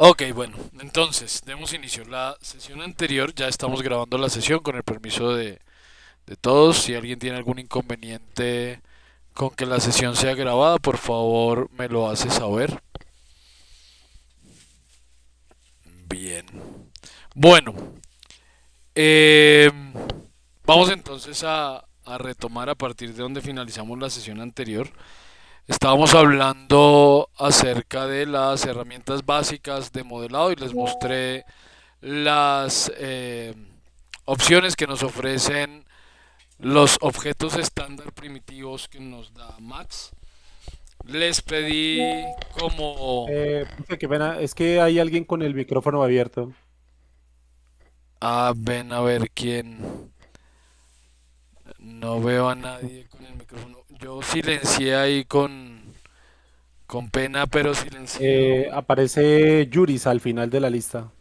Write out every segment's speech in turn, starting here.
Ok, bueno, entonces, demos inicio. La sesión anterior, ya estamos grabando la sesión con el permiso de todos. Si alguien tiene algún inconveniente con que la sesión sea grabada, por favor me lo hace saber. Bien. Bueno, eh, vamos entonces a retomar a partir de donde finalizamos la sesión anterior. Estábamos hablando acerca de las herramientas básicas de modelado y les mostré las opciones que nos ofrecen los objetos estándar primitivos que nos da Max. Les pedí como... Profe, qué pena, es que hay alguien con el micrófono abierto. ven a ver quién... No veo a nadie con el micrófono. Yo silencié ahí con pena, pero silencié. Aparece Yuris al final de la lista.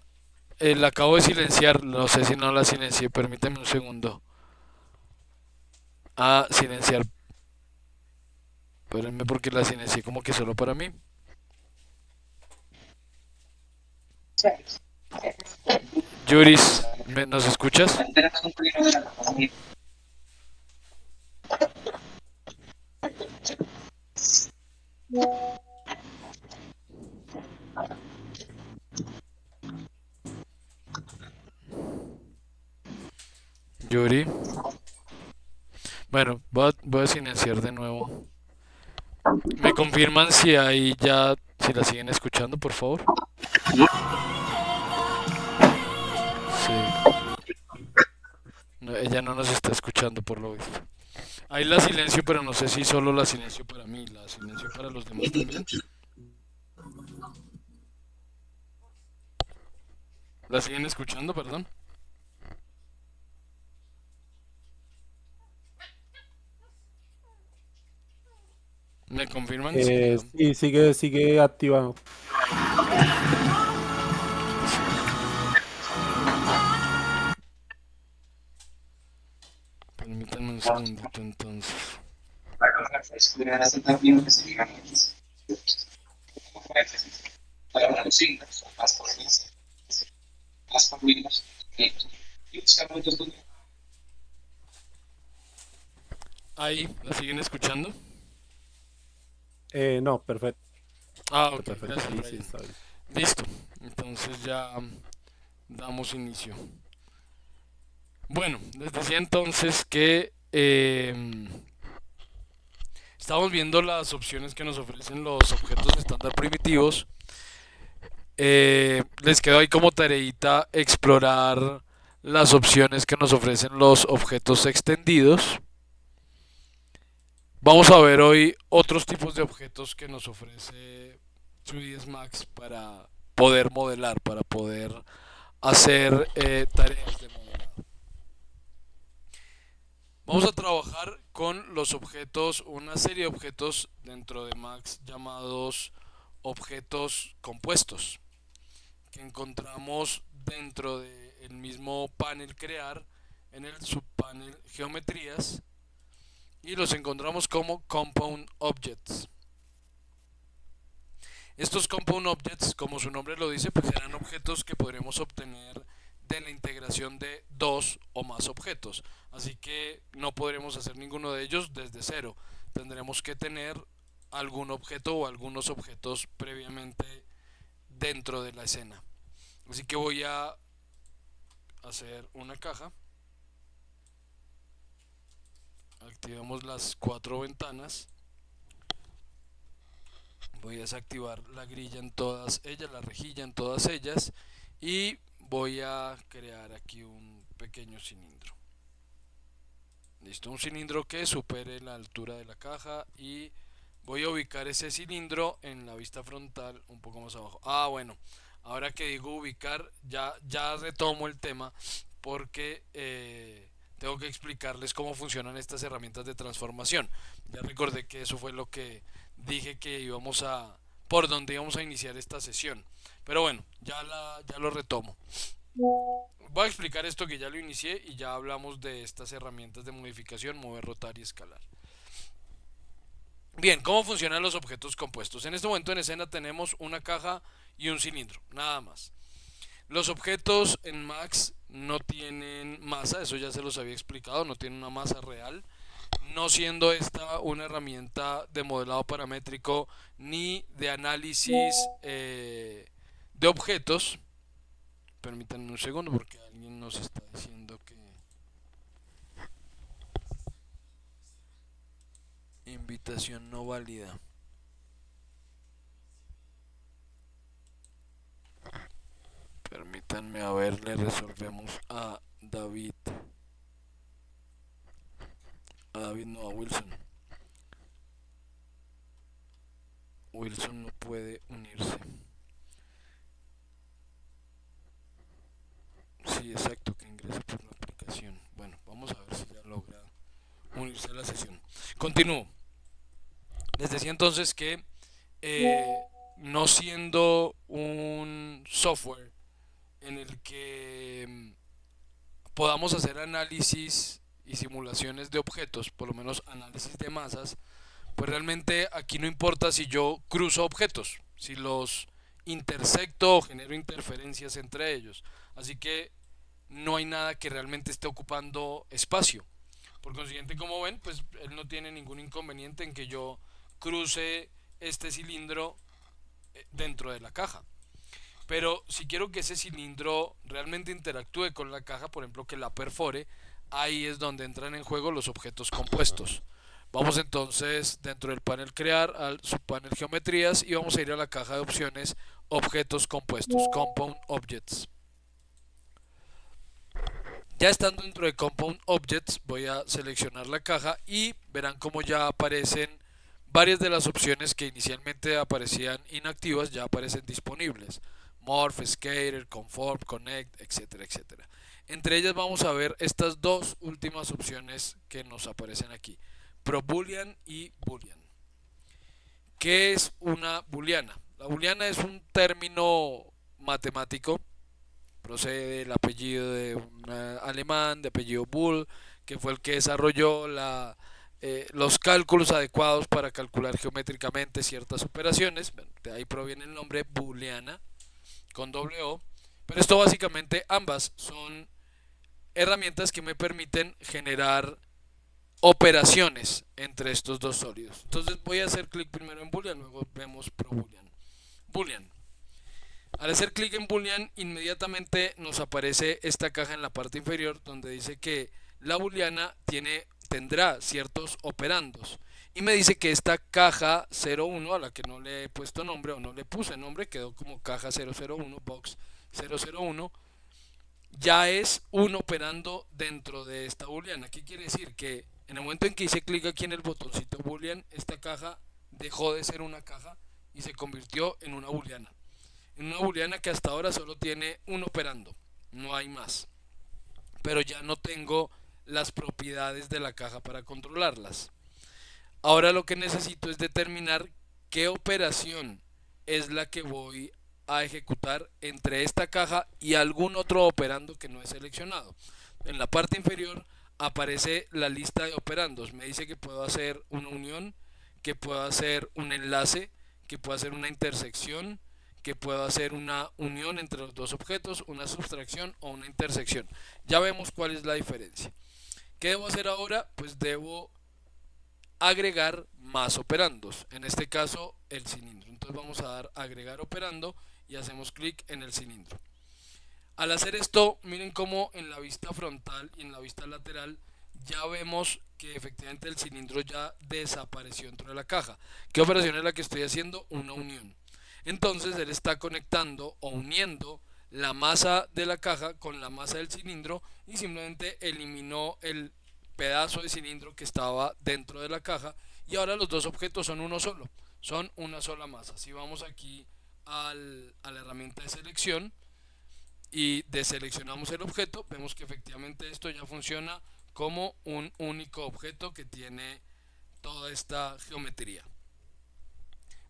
La acabo de silenciar, no sé si no la silencié, permíteme un segundo. Silenciar, espérenme porque la silencié como que solo para mí. Yuris, ¿nos escuchas? Yuri. Bueno, voy a silenciar de nuevo. ¿Me confirman si ahí ya, si la siguen escuchando, por favor? Sí. No, ella no nos está escuchando por lo visto. Ahí la silencio, pero no sé si solo la silencio para mí, la silencio para los demás también. ¿La siguen escuchando, perdón? ¿Me confirman si ya? Sí, sigue activado. Sí. Permítanme un segundito entonces. Ahí, ¿la siguen escuchando? No, perfecto, Ok, perfecto. gracias Sí, sí, Brian. está bien. Listo, entonces ya damos inicio. Bueno, les decía entonces que estamos viendo las opciones que nos ofrecen los objetos estándar primitivos. Les quedó ahí como tareita explorar las opciones que nos ofrecen los objetos extendidos. Vamos a ver hoy otros tipos de objetos que nos ofrece 3ds Max para poder modelar, para poder hacer tareas de modelado. Vamos a trabajar con los objetos, una serie de objetos dentro de Max llamados objetos compuestos, que encontramos dentro del mismo panel crear, en el subpanel geometrías, y los encontramos como compound objects. Estos compound objects, como su nombre lo dice, pues serán objetos que podremos obtener de la integración de dos o más objetos. Así que no podremos hacer ninguno de ellos desde cero. Tendremos que tener algún objeto o algunos objetos previamente dentro de la escena. Así que voy a hacer una caja. Activamos las cuatro ventanas. Voy a desactivar la grilla en todas ellas, la rejilla en todas ellas. Y voy a crear aquí un pequeño cilindro. Listo, un cilindro que supere la altura de la caja y voy a ubicar ese cilindro en la vista frontal un poco más abajo. Bueno, ahora que digo ubicar, ya retomo el tema porque tengo que explicarles cómo funcionan estas herramientas de transformación. Ya recordé que eso fue lo que dije que íbamos a, por donde íbamos a iniciar esta sesión. Pero bueno, ya lo retomo. Voy a explicar esto que ya lo inicié y ya hablamos de estas herramientas de modificación, mover, rotar y escalar. Bien, ¿cómo funcionan los objetos compuestos? En este momento en escena tenemos una caja y un cilindro, nada más. Los objetos en Max no tienen masa, eso ya se los había explicado, no tienen una masa real, no siendo esta una herramienta de modelado paramétrico ni de análisis de objetos. Permítanme un segundo porque alguien nos está diciendo que invitación no válida. Permítanme a ver, le resolvemos a David. A David no, a Wilson. Wilson no puede unirse. Sí, exacto, que ingrese por la aplicación. Bueno, vamos a ver si ya logra unirse a la sesión. Continúo. Les decía entonces que no siendo un software en el que podamos hacer análisis y simulaciones de objetos, por lo menos análisis de masas, pues realmente aquí no importa si yo cruzo objetos, si los intersecto o genero interferencias entre ellos. Así que no hay nada que realmente esté ocupando espacio. Por consiguiente, como ven, pues él no tiene ningún inconveniente en que yo cruce este cilindro dentro de la caja. Pero si quiero que ese cilindro realmente interactúe con la caja, por ejemplo que la perfore, ahí es donde entran en juego los objetos compuestos. Vamos entonces dentro del panel crear al subpanel geometrías y vamos a ir a la caja de opciones objetos compuestos, compound objects. Ya estando dentro de Compound Objects voy a seleccionar la caja y verán como ya aparecen varias de las opciones que inicialmente aparecían inactivas, ya aparecen disponibles. Morph, Scatter, Conform, Connect, etcétera, etcétera. Entre ellas vamos a ver estas dos últimas opciones que nos aparecen aquí. ProBoolean y Boolean. ¿Qué es una booleana? La booleana es un término matemático, procede del apellido de un alemán de apellido Bull, que fue el que desarrolló los cálculos adecuados para calcular geométricamente ciertas operaciones. De ahí proviene el nombre booleana con doble O. Pero esto básicamente ambas son herramientas que me permiten generar operaciones entre estos dos sólidos. Entonces voy a hacer clic primero en boolean, luego vemos pro boolean. Boolean. Al hacer clic en Boolean, inmediatamente nos aparece esta caja en la parte inferior donde dice que la booleana tendrá ciertos operandos. Y me dice que esta caja 01, a la que no le he puesto nombre o no le puse nombre, quedó como caja 001, box 001, ya es un operando dentro de esta booleana. ¿Qué quiere decir? Que en el momento en que hice clic aquí en el botoncito boolean, esta caja dejó de ser una caja y se convirtió en una booleana. En una booleana que hasta ahora solo tiene un operando, no hay más. Pero ya no tengo las propiedades de la caja para controlarlas. Ahora lo que necesito es determinar qué operación es la que voy a ejecutar entre esta caja y algún otro operando que no he seleccionado. En la parte inferior aparece la lista de operandos. Me dice que puedo hacer una unión, que puedo hacer un enlace, que puedo hacer una intersección, que puedo hacer una unión entre los dos objetos, una sustracción o una intersección. Ya vemos cuál es la diferencia. ¿Qué debo hacer ahora? Pues debo agregar más operandos, en este caso el cilindro. Entonces vamos a dar agregar operando y hacemos clic en el cilindro. Al hacer esto, miren cómo en la vista frontal y en la vista lateral ya vemos que efectivamente el cilindro ya desapareció dentro de la caja. ¿Qué operación es la que estoy haciendo? Una unión. Entonces él está conectando o uniendo la masa de la caja con la masa del cilindro y simplemente eliminó el pedazo de cilindro que estaba dentro de la caja y ahora los dos objetos son uno solo, son una sola masa. Si vamos aquí a la herramienta de selección y deseleccionamos el objeto, vemos que efectivamente esto ya funciona como un único objeto que tiene toda esta geometría.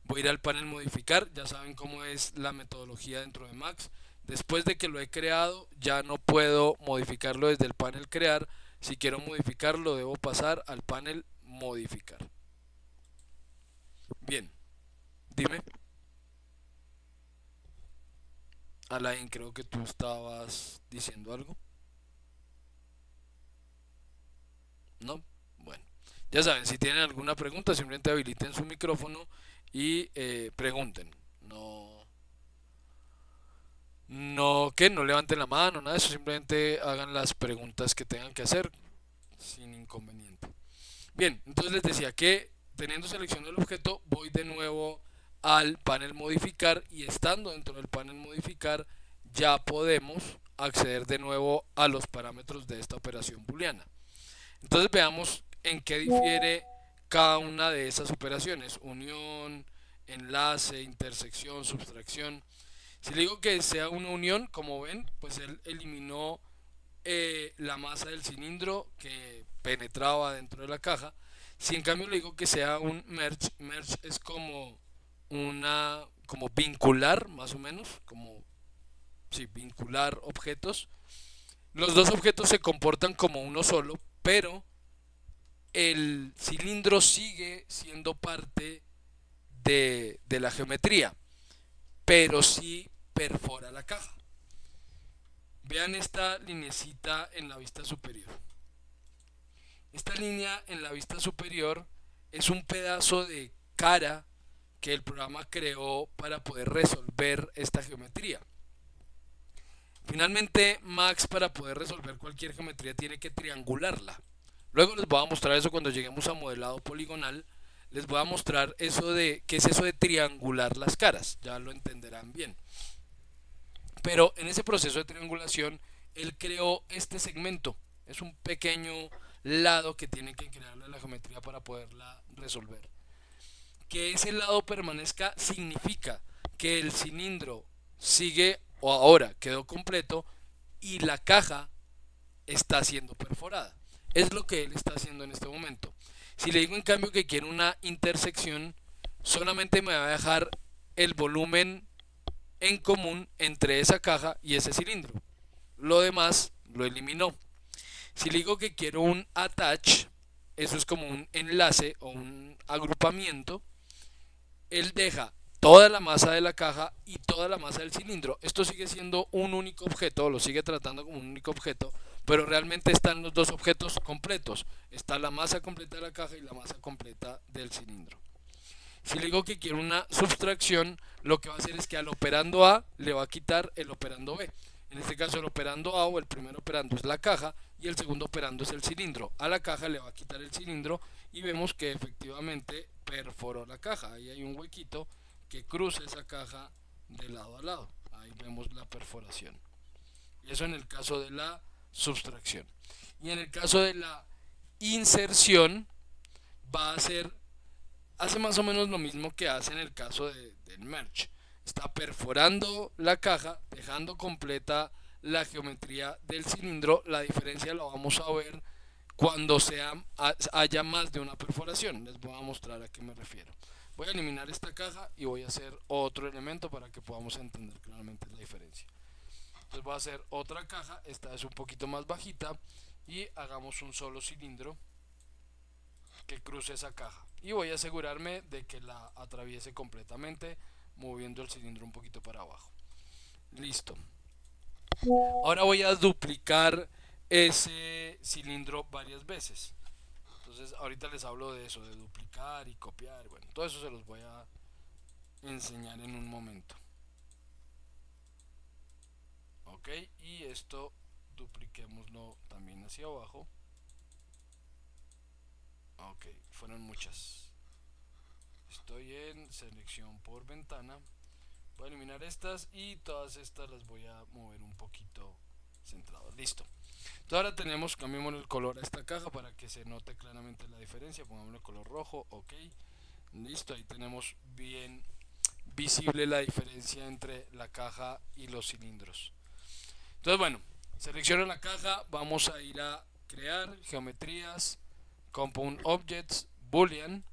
Voy a ir al panel modificar, ya saben cómo es la metodología dentro de Max. Después de que lo he creado, ya no puedo modificarlo desde el panel crear. Si quiero modificarlo, debo pasar al panel modificar. Bien, dime. Alain, creo que tú estabas diciendo algo. ¿No? Bueno, ya saben, si tienen alguna pregunta, simplemente habiliten su micrófono y pregunten. No, no levanten la mano, nada de eso, simplemente hagan las preguntas que tengan que hacer sin inconveniente. Bien, entonces les decía que teniendo seleccionado el objeto, voy de nuevo al panel modificar y estando dentro del panel modificar, ya podemos acceder de nuevo a los parámetros de esta operación booleana. Entonces veamos en qué difiere cada una de esas operaciones: unión, enlace, intersección, subtracción. Si le digo que sea una unión, como ven, pues él eliminó la masa del cilindro que penetraba dentro de la caja. Si en cambio le digo que sea un merge, merge es como como vincular, más o menos, como, sí, vincular objetos. Los dos objetos se comportan como uno solo, pero el cilindro sigue siendo parte de la geometría, pero sí perfora la caja. Vean esta linecita en la vista superior. Esta línea en la vista superior es un pedazo de cara que el programa creó para poder resolver esta geometría. Finalmente, Max, para poder resolver cualquier geometría, tiene que triangularla. Luego les voy a mostrar eso cuando lleguemos a modelado poligonal. Les voy a mostrar eso de qué es eso de triangular las caras. Ya lo entenderán bien. Pero en ese proceso de triangulación, él creó este segmento. Es un pequeño lado que tiene que crearle la geometría para poderla resolver. Que ese lado permanezca significa que el cilindro sigue o ahora quedó completo y la caja está siendo perforada. Es lo que él está haciendo en este momento. Si le digo en cambio que quiero una intersección, solamente me va a dejar el volumen en común entre esa caja y ese cilindro. Lo demás lo eliminó. Si le digo que quiero un attach, eso es como un enlace o un agrupamiento, él deja toda la masa de la caja y toda la masa del cilindro. Esto sigue siendo un único objeto, lo sigue tratando como un único objeto, pero realmente están los dos objetos completos. Está la masa completa de la caja y la masa completa del cilindro. Si le digo que quiero una subtracción, lo que va a hacer es que al operando A le va a quitar el operando B. En este caso el operando A o el primer operando es la caja y el segundo operando es el cilindro. A la caja le va a quitar el cilindro y vemos que efectivamente perforó la caja. Ahí hay un huequito que cruza esa caja de lado a lado. Ahí vemos la perforación. Y eso en el caso de la subtracción. Y en el caso de la inserción va a ser, hace más o menos lo mismo que hace en el caso del merge. Está perforando la caja, dejando completa la geometría del cilindro. La diferencia la vamos a ver cuando haya más de una perforación. Les voy a mostrar a qué me refiero. Voy a eliminar esta caja y voy a hacer otro elemento para que podamos entender claramente la diferencia. Entonces voy a hacer otra caja, esta es un poquito más bajita, y hagamos un solo cilindro que cruce esa caja. Y voy a asegurarme de que la atraviese completamente, moviendo el cilindro un poquito para abajo. Listo. Ahora voy a duplicar ese cilindro varias veces. Entonces ahorita les hablo de eso, de duplicar y copiar. Bueno, todo eso se los voy a enseñar en un momento. Ok, y esto dupliquémoslo también hacia abajo. Ok, fueron muchas. Estoy en selección por ventana. Voy a eliminar estas y todas estas las voy a mover un poquito centrado. Listo. Entonces ahora tenemos, cambiamos el color a esta caja para que se note claramente la diferencia. Pongámosle color rojo, ok. Listo, ahí tenemos bien visible la diferencia entre la caja y los cilindros. Entonces bueno, selecciono la caja, vamos a ir a crear geometrías, compound objects, boolean.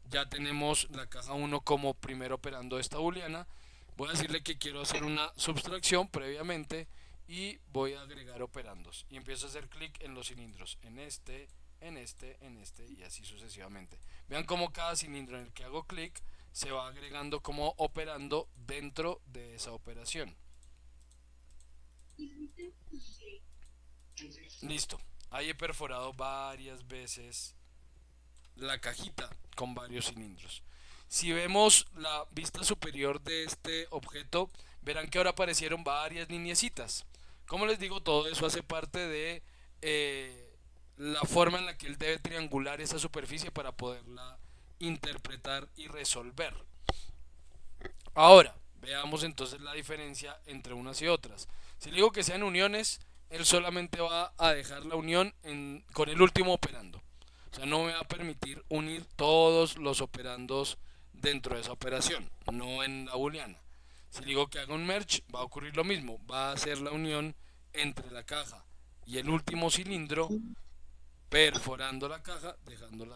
Ya tenemos la caja 1 como primer operando esta booleana. Voy a decirle que quiero hacer una subtracción previamente y voy a agregar operandos. Y empiezo a hacer clic en los cilindros, en este, en este, en este y así sucesivamente. Vean cómo cada cilindro en el que hago clic se va agregando como operando dentro de esa operación. Listo. Ahí he perforado varias veces la cajita con varios cilindros. Si vemos la vista superior de este objeto, verán que ahora aparecieron varias lineecitas. Como les digo, todo eso hace parte de la forma en la que él debe triangular esa superficie para poderla interpretar y resolver. Ahora, veamos entonces la diferencia entre unas y otras. Si le digo que sean uniones, él solamente va a dejar la unión con el último operando. O sea, no me va a permitir unir todos los operandos dentro de esa operación, no en la booleana. Si le digo que haga un merge, va a ocurrir lo mismo. Va a hacer la unión entre la caja y el último cilindro, perforando la caja, dejando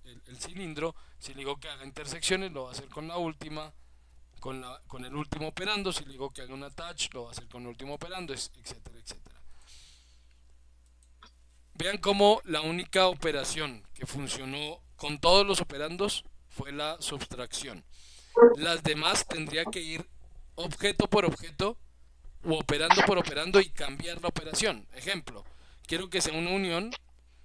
el cilindro. Si le digo que haga intersecciones, lo va a hacer con la última, con el último operando. Si le digo que haga un attach, lo va a hacer con el último operando, etcétera, etcétera. Vean cómo la única operación que funcionó con todos los operandos fue la subtracción. Las demás tendría que ir objeto por objeto u operando por operando y cambiar la operación. Ejemplo, quiero que sea una unión,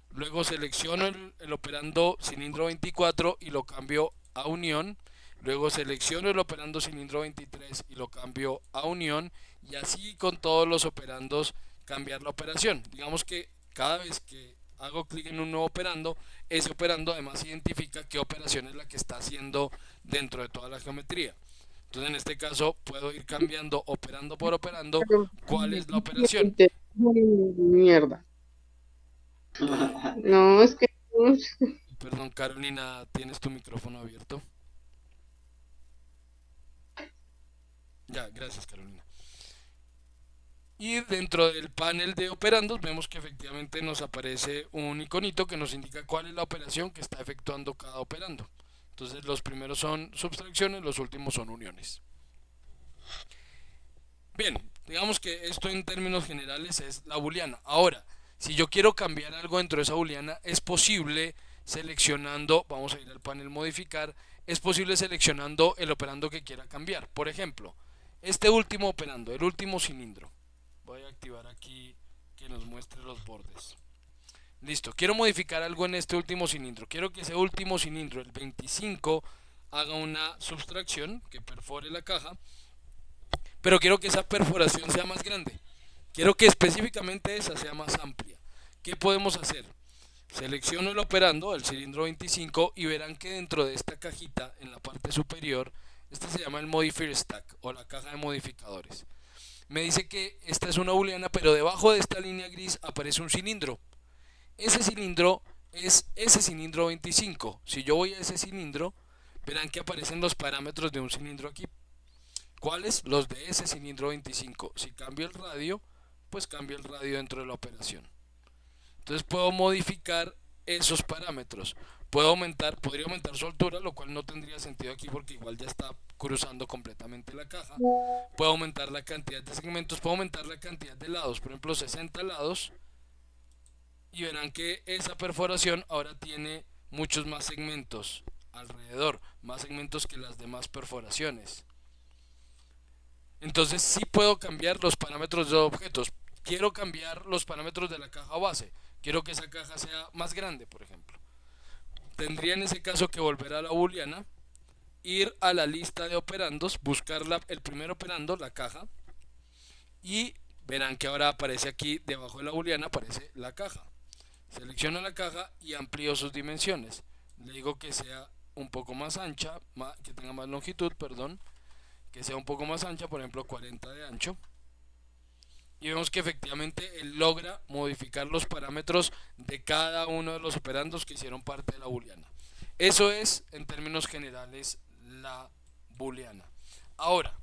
luego selecciono el operando cilindro 24 y lo cambio a unión, luego selecciono el operando cilindro 23 y lo cambio a unión, y así con todos los operandos cambiar la operación. Digamos que cada vez que hago clic en un nuevo operando, ese operando además identifica qué operación es la que está haciendo dentro de toda la geometría. Entonces en este caso puedo ir cambiando operando por operando Pero, cuál es la operación. mierda. Eh, No, es que Perdón, Carolina, ¿tienes tu micrófono abierto? Ya, gracias, Carolina. Y dentro del panel de operandos vemos que efectivamente nos aparece un iconito que nos indica cuál es la operación que está efectuando cada operando. Entonces los primeros son subtracciones, los últimos son uniones. Bien, digamos que esto en términos generales es la booleana. Ahora, si yo quiero cambiar algo dentro de esa booleana, es posible seleccionando, vamos a ir al panel modificar, es posible seleccionando el operando que quiera cambiar. Por ejemplo, este último operando, el último cilindro. Voy a activar aquí que nos muestre los bordes. Listo, quiero modificar algo en este último cilindro. Quiero que ese último cilindro, el 25, haga una subtracción que perfore la caja, pero quiero que esa perforación sea más grande. Quiero que específicamente esa sea más amplia. ¿Qué podemos hacer? Selecciono el operando, el cilindro 25, y verán que dentro de esta cajita, en la parte superior, este se llama el modifier stack o la caja de modificadores. Me dice que esta es una booleana, pero debajo de esta línea gris aparece un cilindro. Ese cilindro es ese cilindro 25. Si yo voy a ese cilindro, verán que aparecen los parámetros de un cilindro aquí. ¿Cuáles? Los de ese cilindro 25. Si cambio el radio, pues cambio el radio dentro de la operación. Entonces puedo modificar esos parámetros. Podría aumentar su altura, lo cual no tendría sentido aquí porque igual ya está cruzando completamente la caja. Puedo aumentar la cantidad de segmentos, puedo aumentar la cantidad de lados, por ejemplo 60 lados, y verán que esa perforación ahora tiene muchos más segmentos alrededor, más segmentos que las demás perforaciones. Entonces sí puedo cambiar los parámetros de los objetos. Quiero cambiar los parámetros de la caja base. Quiero que esa caja sea más grande, por ejemplo. Tendría en ese caso que volver a la booleana, ir a la lista de operandos, buscar el primer operando, la caja, y verán que ahora aparece aquí debajo de la booleana, aparece la caja. Selecciono la caja y amplío sus dimensiones. Le digo que sea un poco más ancha, que tenga más longitud, perdón, que sea un poco más ancha, por ejemplo 40 de ancho. Y vemos que efectivamente él logra modificar los parámetros de cada uno de los operandos que hicieron parte de la booleana. Eso es, en términos generales, la booleana. Ahora,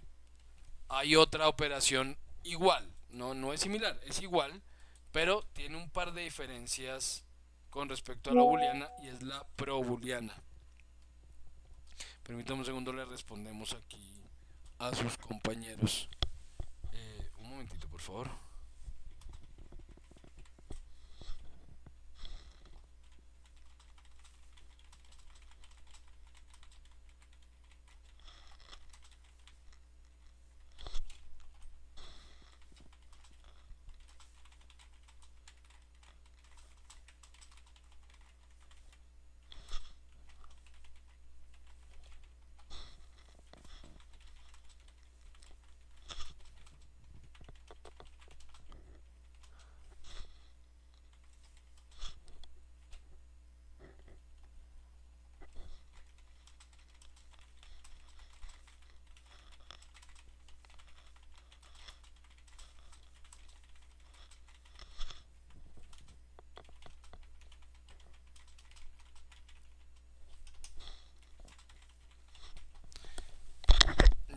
hay otra operación igual, no es similar, es igual, pero tiene un par de diferencias con respecto a la booleana, y es la probooleana. Permítame un segundo, le respondemos aquí a sus compañeros. Un momentito, por favor.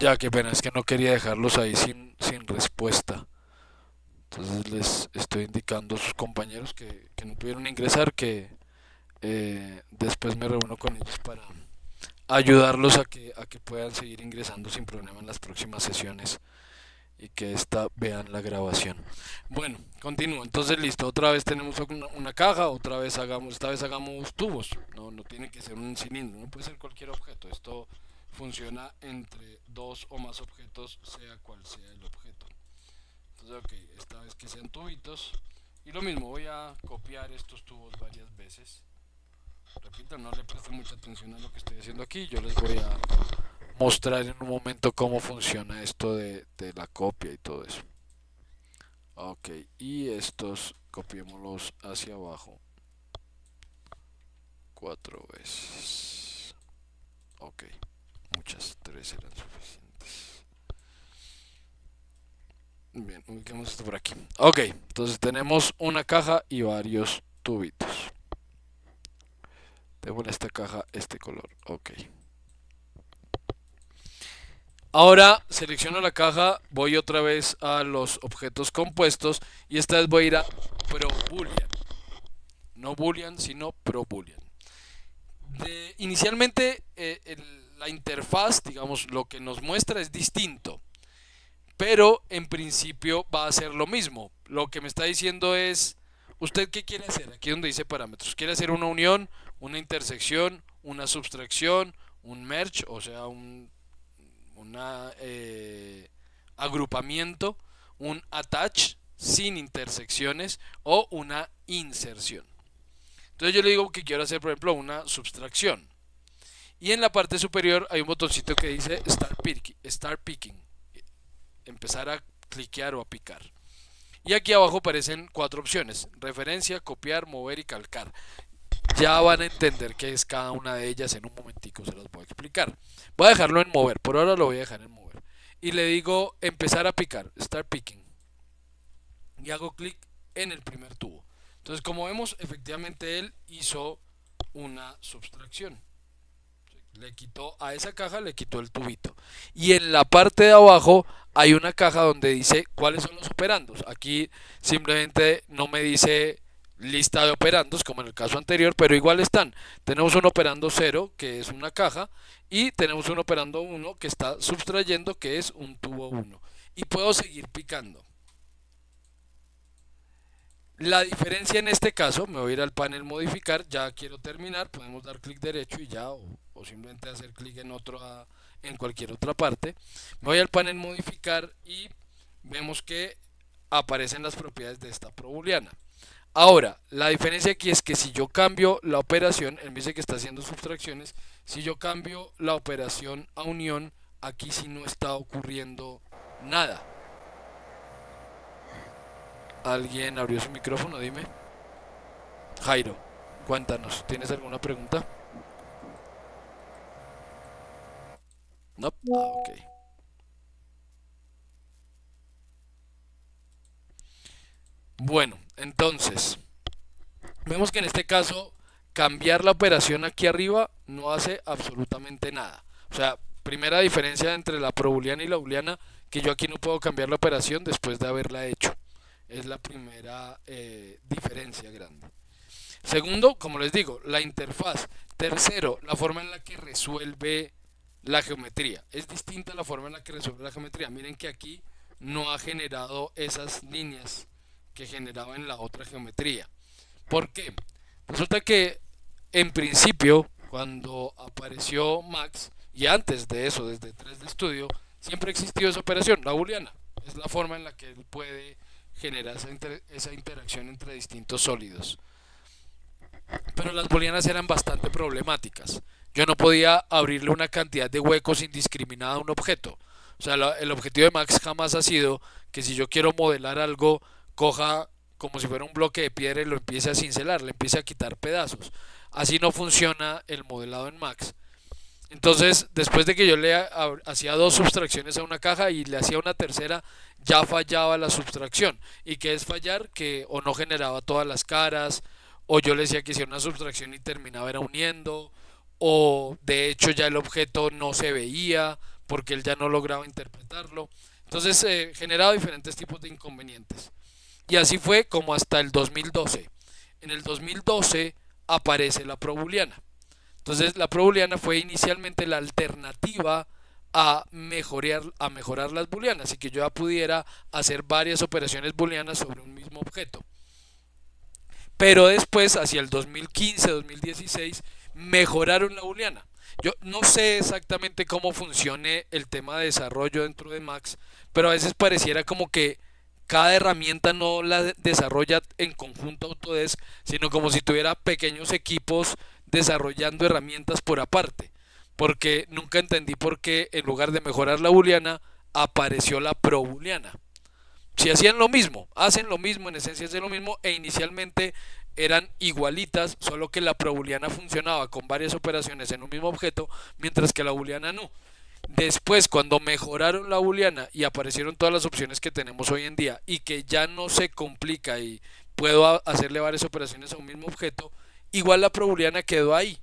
Ya, qué pena, es que no quería dejarlos ahí sin respuesta. Entonces les estoy indicando a sus compañeros que no pudieron ingresar que después me reúno con ellos para ayudarlos a que puedan seguir ingresando sin problema en las próximas sesiones y que esta vean la grabación. Bueno, continúo. Entonces listo, otra vez tenemos una caja, esta vez hagamos tubos. No tiene que ser un cilindro, no puede ser cualquier objeto. Esto funciona entre dos o más objetos, sea cual sea el objeto. Entonces, ok, esta vez que sean tubitos. Y lo mismo, voy a copiar estos tubos varias veces. Repito, no le presten mucha atención a lo que estoy haciendo aquí. Yo les voy a mostrar en un momento cómo funciona esto de la copia y todo eso. Ok, y estos copiémoslos hacia abajo 4 veces. Ok, muchas, 3 eran suficientes. Bien, ubiquemos esto por aquí. Ok, entonces tenemos una caja y varios tubitos. Démosle a esta caja este color. Ok. Ahora selecciono la caja, voy otra vez a los objetos compuestos y esta vez voy a ir a ProBoolean. No Boolean, sino ProBoolean. Inicialmente la interfaz, digamos, lo que nos muestra es distinto, pero en principio va a ser lo mismo. Lo que me está diciendo es, ¿usted qué quiere hacer? Aquí donde dice parámetros. ¿Quiere hacer una unión, una intersección, una subtracción, un merge, o sea, una agrupamiento, un attach sin intersecciones o una inserción? Entonces yo le digo que quiero hacer, por ejemplo, una subtracción. Y en la parte superior hay un botoncito que dice Start Picking. Empezar a cliquear o a picar. Y aquí abajo aparecen 4 opciones: referencia, copiar, mover y calcar. Ya van a entender qué es cada una de ellas en un momentico, se las voy a explicar. Voy a dejarlo en mover, por ahora lo voy a dejar en mover. Y le digo empezar a picar, Start Picking. Y hago clic en el primer tubo. Entonces, como vemos, efectivamente él hizo una subtracción. Le quitó a esa caja, le quitó el tubito. Y en la parte de abajo hay una caja donde dice cuáles son los operandos. Aquí simplemente no me dice lista de operandos como en el caso anterior, pero igual están. Tenemos un operando 0 que es una caja y tenemos un operando 1 que está sustrayendo, que es un tubo 1. Y puedo seguir picando. La diferencia en este caso, me voy a ir al panel modificar, ya quiero terminar, podemos dar clic derecho y ya, o simplemente hacer clic en cualquier otra parte. Me voy al panel modificar y vemos que aparecen las propiedades de esta probooleana. Ahora, la diferencia aquí es que si yo cambio la operación, él me dice que está haciendo subtracciones, si yo cambio la operación a unión, aquí sí no está ocurriendo nada. ¿Alguien abrió su micrófono? Dime. Jairo, cuéntanos, ¿tienes alguna pregunta? No. Ok. Bueno, entonces, vemos que en este caso cambiar la operación aquí arriba no hace absolutamente nada. O sea, primera diferencia entre la probooleana y la booleana, que yo aquí no puedo cambiar la operación después de haberla hecho. Es la primera diferencia grande. Segundo, como les digo, la interfaz. Tercero, la forma en la que resuelve la geometría. Es distinta la forma en la que resuelve la geometría. Miren que aquí no ha generado esas líneas que generaba en la otra geometría. ¿Por qué? Resulta que en principio, cuando apareció Max, y antes de eso, desde 3D Studio, siempre existió esa operación, la booleana. Es la forma en la que él puede generar esa interacción entre distintos sólidos. Pero las booleanas eran bastante problemáticas. Yo no podía abrirle una cantidad de huecos indiscriminada a un objeto. O sea, el objetivo de Max jamás ha sido que si yo quiero modelar algo, coja como si fuera un bloque de piedra y lo empiece a cincelar, le empiece a quitar pedazos. Así no funciona el modelado en Max. Entonces, después de que yo le hacía 2 subtracciones a una caja y le hacía una tercera, ya fallaba la subtracción. ¿Y qué es fallar? Que o no generaba todas las caras, o yo le decía que hiciera una subtracción y terminaba era uniendo, o de hecho ya el objeto no se veía porque él ya no lograba interpretarlo. Entonces generaba diferentes tipos de inconvenientes. Y así fue como hasta el 2012. En el 2012 aparece la probuliana. Entonces la probuliana fue inicialmente la alternativa a mejorar las booleanas y que yo ya pudiera hacer varias operaciones booleanas sobre un mismo objeto. Pero después, hacia el 2015-2016, mejoraron la booleana. Yo no sé exactamente cómo funcione el tema de desarrollo dentro de Max, pero a veces pareciera como que cada herramienta no la desarrolla en conjunto Autodesk, sino como si tuviera pequeños equipos desarrollando herramientas por aparte. Porque nunca entendí por qué en lugar de mejorar la booleana apareció la pro booleana. Si hacían lo mismo, hacen lo mismo, en esencia hacen lo mismo e inicialmente eran igualitas, solo que la probooleana funcionaba con varias operaciones en un mismo objeto, mientras que la booleana no. Después, cuando mejoraron la booleana y aparecieron todas las opciones que tenemos hoy en día y que ya no se complica y puedo hacerle varias operaciones a un mismo objeto, igual la probooleana quedó ahí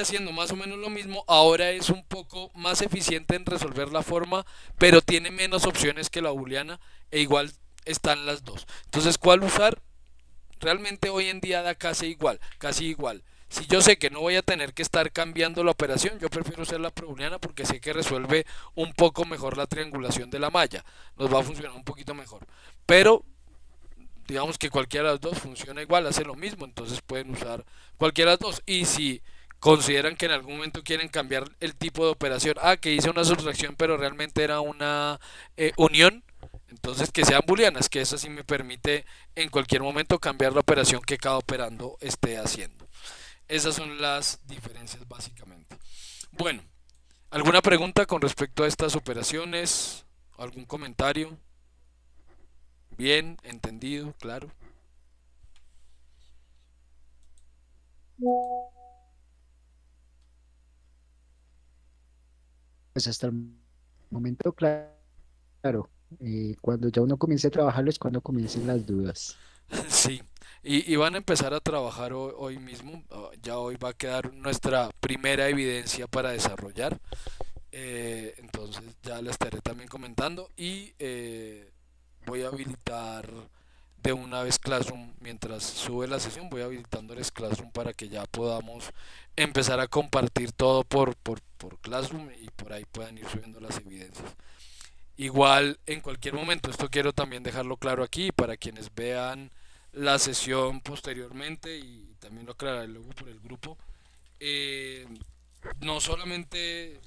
haciendo más o menos lo mismo. Ahora es un poco más eficiente en resolver la forma, pero tiene menos opciones que la booleana e igual están las dos. Entonces, ¿cuál usar? Realmente hoy en día da casi igual, casi igual. Si yo sé que no voy a tener que estar cambiando la operación, yo prefiero usar la booleana porque sé que resuelve un poco mejor la triangulación de la malla. Nos va a funcionar un poquito mejor. Pero digamos que cualquiera de las dos funciona igual, hace lo mismo, entonces pueden usar cualquiera de las dos. Y si consideran que en algún momento quieren cambiar el tipo de operación, que hice una sustracción pero realmente era una unión, entonces que sean booleanas, que eso sí me permite en cualquier momento cambiar la operación que cada operando esté haciendo. Esas son las diferencias básicamente. Bueno, ¿alguna pregunta con respecto a estas operaciones? ¿Algún comentario? Bien, entendido, claro. Pues hasta el momento, claro, cuando ya uno comience a trabajarlo es cuando comiencen las dudas. Sí, y van a empezar a trabajar hoy mismo. Ya hoy va a quedar nuestra primera evidencia para desarrollar. Entonces ya la estaré también comentando y voy a habilitar de una vez Classroom. Mientras sube la sesión voy habilitándoles Classroom para que ya podamos empezar a compartir todo por Classroom y por ahí puedan ir subiendo las evidencias. Igual en cualquier momento, esto quiero también dejarlo claro aquí para quienes vean la sesión posteriormente y también lo aclararé luego por el grupo. eh, no solamente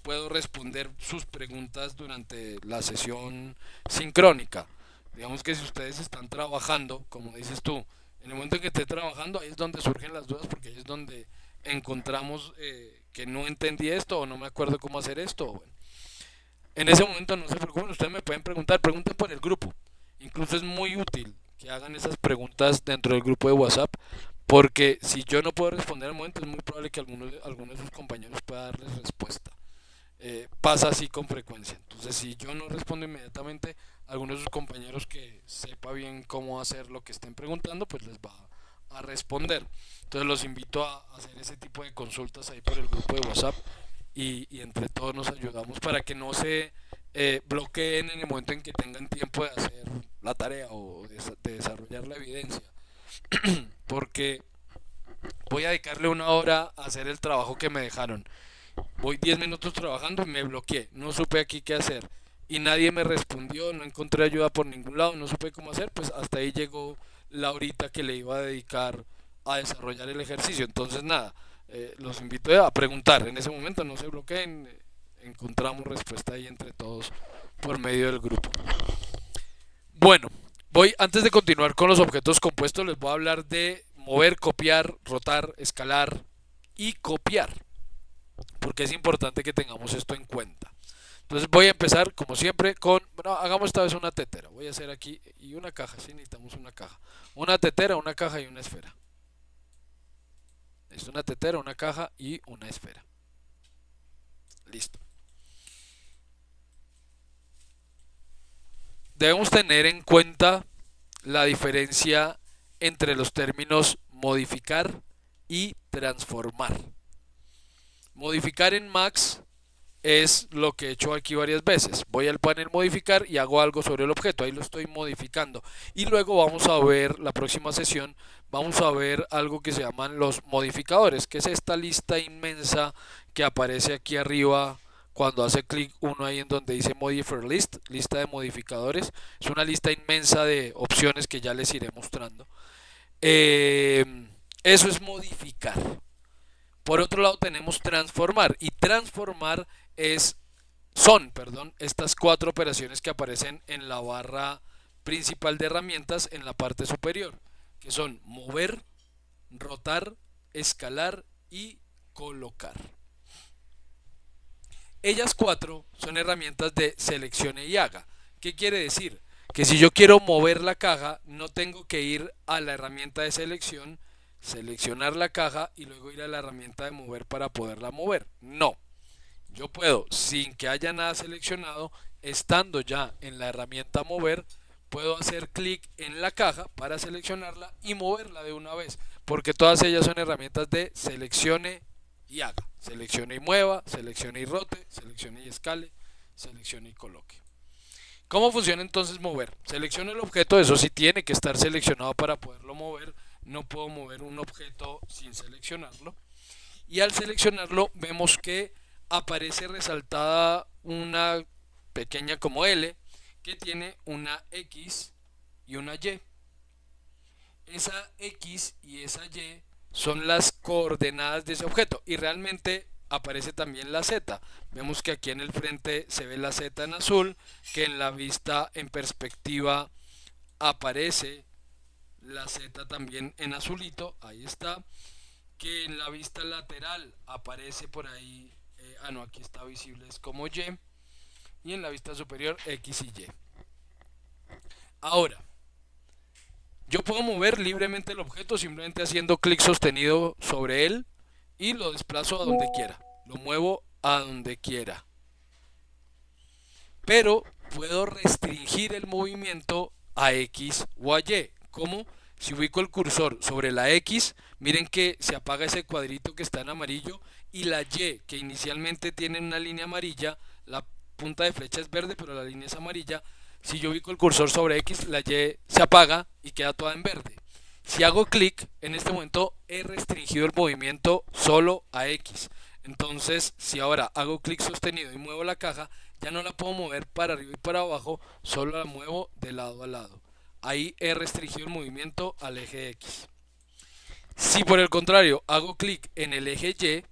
puedo responder sus preguntas durante la sesión sincrónica. Digamos que si ustedes están trabajando, como dices tú, en el momento en que esté trabajando, ahí es donde surgen las dudas, porque ahí es donde encontramos que no entendí esto o no me acuerdo cómo hacer esto. Bueno, en ese momento no se preocupen, ustedes me pueden preguntar, pregunten por el grupo. Incluso es muy útil que hagan esas preguntas dentro del grupo de WhatsApp, porque si yo no puedo responder al momento, es muy probable que alguno de sus compañeros pueda darles respuesta. Pasa así con frecuencia. Entonces, si yo no respondo inmediatamente, algunos de sus compañeros que sepa bien cómo hacer lo que estén preguntando, pues les va a responder. Entonces, los invito a hacer ese tipo de consultas ahí por el grupo de WhatsApp y entre todos nos ayudamos para que no se bloqueen en el momento en que tengan tiempo de hacer la tarea o de desarrollar la evidencia. Porque voy a dedicarle una hora a hacer el trabajo que me dejaron. Voy 10 minutos trabajando y me bloqueé. No supe aquí qué hacer. Y nadie me respondió, no encontré ayuda por ningún lado, no supe cómo hacer. Pues hasta ahí llegó la horita que le iba a dedicar a desarrollar el ejercicio. Entonces nada, los invito a preguntar. En ese momento no se bloqueen. Encontramos respuesta ahí entre todos por medio del grupo. Bueno, antes de continuar con los objetos compuestos, les voy a hablar de mover, copiar, rotar, escalar y copiar, porque es importante que tengamos esto en cuenta. Entonces voy a empezar como siempre bueno, hagamos esta vez una tetera. Voy a hacer aquí y una caja, si necesitamos una caja. Una tetera, una caja y una esfera. Es una tetera, una caja y una esfera. Listo. Debemos tener en cuenta la diferencia entre los términos modificar y transformar. Modificar en Max es lo que he hecho aquí varias veces. Voy al panel modificar y hago algo sobre el objeto, ahí lo estoy modificando. Y luego vamos a ver, la próxima sesión, vamos a ver algo que se llaman los modificadores, que es esta lista inmensa que aparece aquí arriba cuando hace clic uno ahí en donde dice Modifier List, lista de modificadores. Es una lista inmensa de opciones que ya les iré mostrando. Eh, Eso es modificar. Por otro lado tenemos transformar, y transformar son estas cuatro operaciones que aparecen en la barra principal de herramientas en la parte superior, que son mover, rotar, escalar y colocar. Ellas cuatro son herramientas de seleccione y haga. ¿Qué quiere decir? Que si yo quiero mover la caja, no tengo que ir a la herramienta de selección, seleccionar la caja y luego ir a la herramienta de mover para poderla mover. No, yo puedo, sin que haya nada seleccionado, estando ya en la herramienta mover, puedo hacer clic en la caja para seleccionarla y moverla de una vez, porque todas ellas son herramientas de seleccione y haga. Seleccione y mueva, seleccione y rote, seleccione y escale, seleccione y coloque. ¿Cómo funciona entonces mover? Selecciono el objeto, eso sí tiene que estar seleccionado para poderlo mover. No puedo mover un objeto sin seleccionarlo. Y al seleccionarlo vemos que aparece resaltada una pequeña como L que tiene una X y una Y. Esa X y esa Y son las coordenadas de ese objeto y realmente aparece también la Z. Vemos que aquí en el frente se ve la Z en azul, que en la vista en perspectiva aparece la Z también en azulito, ahí está, que en la vista lateral aparece por ahí, no, aquí está visible, es como y en la vista superior X y Y. Ahora, yo puedo mover libremente el objeto simplemente haciendo clic sostenido sobre él y lo desplazo a donde quiera, lo muevo a donde quiera. Pero puedo restringir el movimiento a X o a Y. ¿Cómo? Si ubico el cursor sobre la X, miren que se apaga ese cuadrito que está en amarillo, y la Y, que inicialmente tiene una línea amarilla, la punta de flecha es verde pero la línea es amarilla. Si yo ubico el cursor sobre X, la Y se apaga y queda toda en verde. Si hago clic, en este momento he restringido el movimiento solo a X. Entonces, si ahora hago clic sostenido y muevo la caja, ya no la puedo mover para arriba y para abajo, solo la muevo de lado a lado. Ahí he restringido el movimiento al eje X. Si por el contrario hago clic en el eje Y,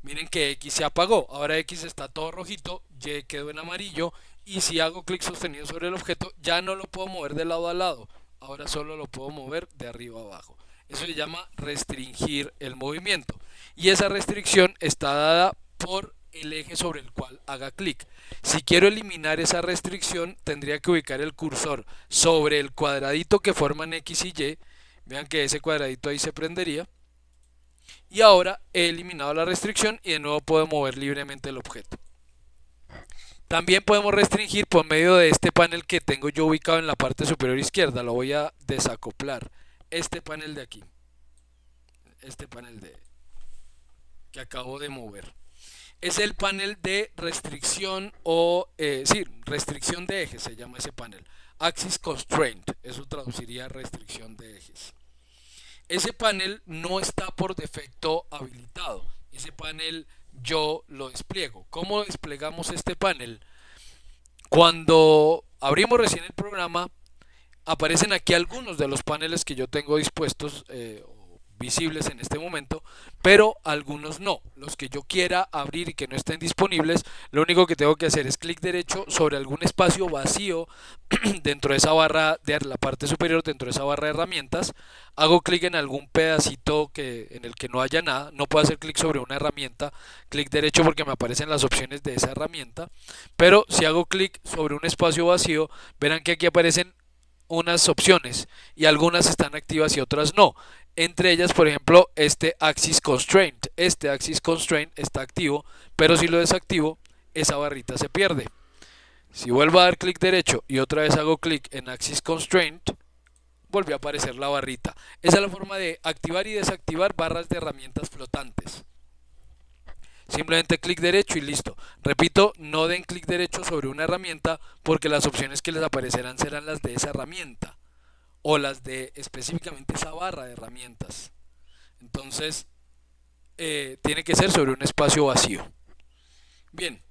miren que X se apagó. Ahora X está todo rojito, Y quedó en amarillo. Y si hago clic sostenido sobre el objeto, ya no lo puedo mover de lado a lado. Ahora solo lo puedo mover de arriba a abajo. Eso se llama restringir el movimiento. Y esa restricción está dada por el eje sobre el cual haga clic. Si quiero eliminar esa restricción, tendría que ubicar el cursor sobre el cuadradito que forman X y Y. Vean que ese cuadradito ahí se prendería. Y ahora he eliminado la restricción y de nuevo puedo mover libremente el objeto. También podemos restringir por medio de este panel que tengo yo ubicado en la parte superior izquierda. Lo voy a desacoplar. Este panel de aquí. Este panel que acabo de mover. Es el panel de restricción restricción de ejes se llama ese panel. Axis Constraint, eso traduciría restricción de ejes. Ese panel no está por defecto habilitado. Ese panel yo lo despliego. ¿Cómo desplegamos este panel? Cuando abrimos recién el programa, aparecen aquí algunos de los paneles que yo tengo dispuestos visibles en este momento, pero algunos no. Los que yo quiera abrir y que no estén disponibles, lo único que tengo que hacer es clic derecho sobre algún espacio vacío dentro de esa barra de la parte superior, dentro de esa barra de herramientas. Hago clic en algún pedacito en el que no haya nada. No puedo hacer clic sobre una herramienta, clic derecho porque me aparecen las opciones de esa herramienta. Pero si hago clic sobre un espacio vacío, verán que aquí aparecen unas opciones y algunas están activas y otras no. Entre ellas, por ejemplo, este Axis Constraint. Este Axis Constraint está activo, pero si lo desactivo, esa barrita se pierde. Si vuelvo a dar clic derecho y otra vez hago clic en Axis Constraint, volvió a aparecer la barrita. Esa es la forma de activar y desactivar barras de herramientas flotantes. simplemente clic derecho y listo. Repito, no den clic derecho sobre una herramienta porque las opciones que les aparecerán serán las de esa herramienta o las de específicamente esa barra de herramientas. Entonces, tiene que ser sobre un espacio vacío. Bien,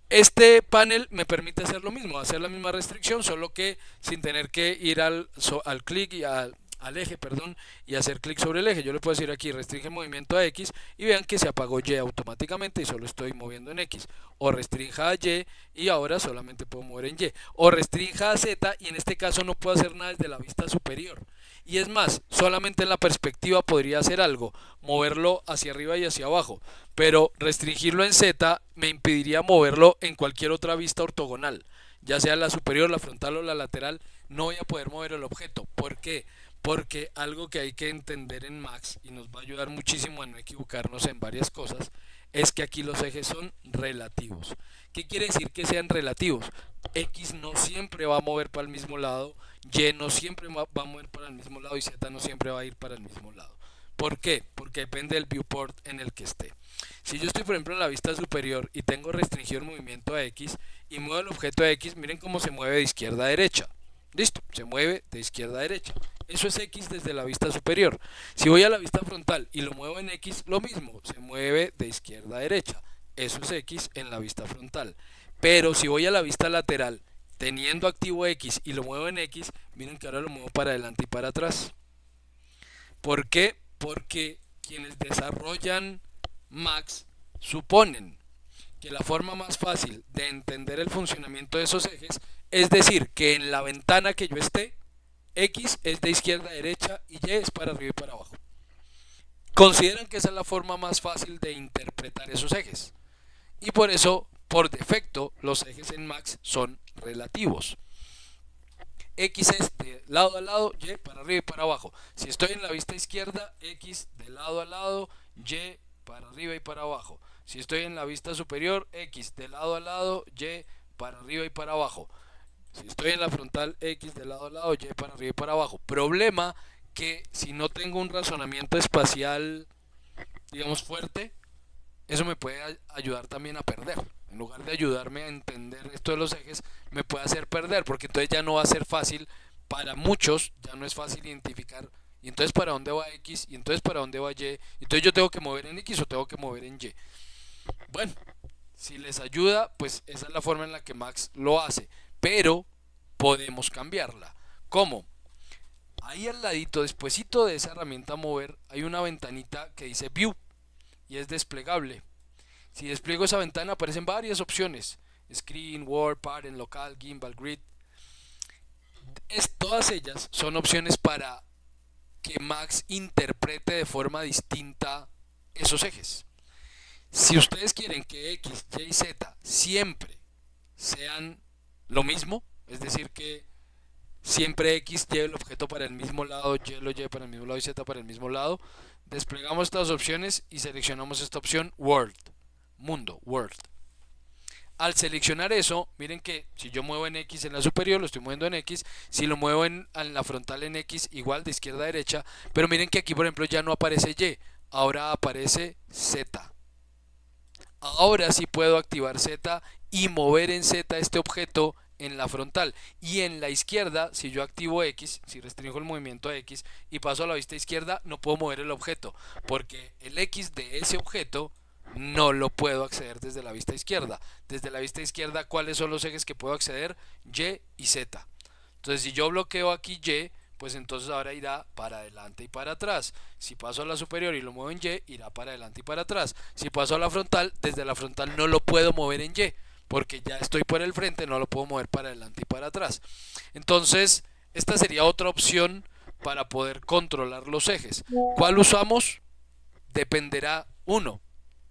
este panel me permite hacer lo mismo, hacer la misma restricción, solo que sin tener que ir al clic y al eje, perdón, y hacer clic sobre el eje. Yo le puedo decir aquí restringe movimiento a X y vean que se apagó Y automáticamente y solo estoy moviendo en X. O restrinja a Y y ahora solamente puedo mover en Y. O restrinja a Z y en este caso no puedo hacer nada desde la vista superior. Y es más, solamente en la perspectiva podría hacer algo, moverlo hacia arriba y hacia abajo, pero restringirlo en Z me impediría moverlo en cualquier otra vista ortogonal, ya sea la superior, la frontal o la lateral. No voy a poder mover el objeto. ¿Por qué? Porque algo que hay que entender en Max y nos va a ayudar muchísimo a no equivocarnos en varias cosas es que aquí los ejes son relativos. ¿Qué quiere decir que sean relativos? X no siempre va a mover para el mismo lado, Y no siempre va a mover para el mismo lado y Z no siempre va a ir para el mismo lado. ¿Por qué? Porque depende del viewport en el que esté. Si yo estoy por ejemplo en la vista superior y tengo restringido el movimiento a X y muevo el objeto a X, miren cómo se mueve de izquierda a derecha. Listo, se mueve de izquierda a derecha. Eso es X desde la vista superior. Si voy a la vista frontal y lo muevo en X, lo mismo, se mueve de izquierda a derecha. Eso es X en la vista frontal. Pero si voy a la vista lateral, teniendo activo X y lo muevo en X, miren que ahora lo muevo para adelante y para atrás. ¿Por qué? Porque quienes desarrollan Max suponen que la forma más fácil de entender el funcionamiento de esos ejes es decir que en la ventana que yo esté, X es de izquierda a derecha y Y es para arriba y para abajo. Consideran que esa es la forma más fácil de interpretar esos ejes. Y por eso, por defecto, los ejes en Max son relativos. X es de lado a lado, Y para arriba y para abajo. Si estoy en la vista izquierda, X de lado a lado, Y para arriba y para abajo. Si estoy en la vista superior, X de lado a lado, Y para arriba y para abajo. Si estoy en la frontal, X de lado a lado, Y para arriba y para abajo. Problema que si no tengo un razonamiento espacial, digamos, fuerte, eso me puede ayudar también a perder. En lugar de ayudarme a entender esto de los ejes, me puede hacer perder, porque entonces ya no va a ser fácil para muchos, ya no es fácil identificar. Y entonces para dónde va X, y entonces para dónde va Y, entonces yo tengo que mover en X o tengo que mover en Y. Bueno, si les ayuda, pues esa es la forma en la que Max lo hace, pero podemos cambiarla. ¿Cómo? Ahí al ladito, despuesito de esa herramienta mover, hay una ventanita que dice View y es desplegable. Si despliego esa ventana aparecen varias opciones: Screen, Word, Parent, Local, Gimbal, Grid. Todas ellas son opciones para que Max interprete de forma distinta esos ejes. Si ustedes quieren que X, Y y Z siempre sean lo mismo, es decir que siempre X lleve el objeto para el mismo lado, Y lo lleve para el mismo lado y Z para el mismo lado, desplegamos estas opciones y seleccionamos esta opción World, mundo, World. Al seleccionar eso, miren que si yo muevo en X en la superior, lo estoy moviendo en X. Si lo muevo en la frontal en X, igual de izquierda a derecha. Pero miren que aquí, por ejemplo, ya no aparece Y, ahora aparece Z. Ahora sí puedo activar Z y mover en Z este objeto en la frontal. Y en la izquierda, si yo activo X, si restringo el movimiento a X y paso a la vista izquierda, no puedo mover el objeto, porque el X de ese objeto no lo puedo acceder desde la vista izquierda. Desde la vista izquierda, ¿cuáles son los ejes que puedo acceder? Y y Z. Entonces, si yo bloqueo aquí Y, pues entonces ahora irá para adelante y para atrás. Si paso a la superior y lo muevo en Y, irá para adelante y para atrás. Si paso a la frontal, desde la frontal no lo puedo mover en Y, porque ya estoy por el frente, no lo puedo mover para adelante y para atrás. Entonces, esta sería otra opción para poder controlar los ejes. ¿Cuál usamos? Dependerá, uno,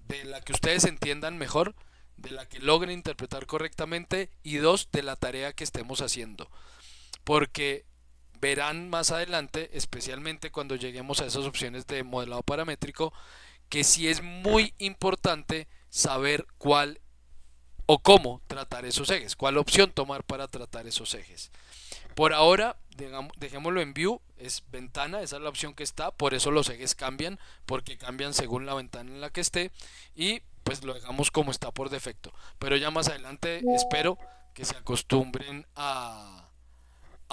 de la que ustedes entiendan mejor, de la que logren interpretar correctamente, y dos, de la tarea que estemos haciendo. Porque verán más adelante, especialmente cuando lleguemos a esas opciones de modelado paramétrico, que sí es muy importante saber cuál o cómo tratar esos ejes, cuál opción tomar para tratar esos ejes. Por ahora, dejémoslo en view, es ventana, esa es la opción que está, por eso los ejes cambian, porque cambian según la ventana en la que esté, y pues lo dejamos como está por defecto. Pero ya más adelante espero que se acostumbren a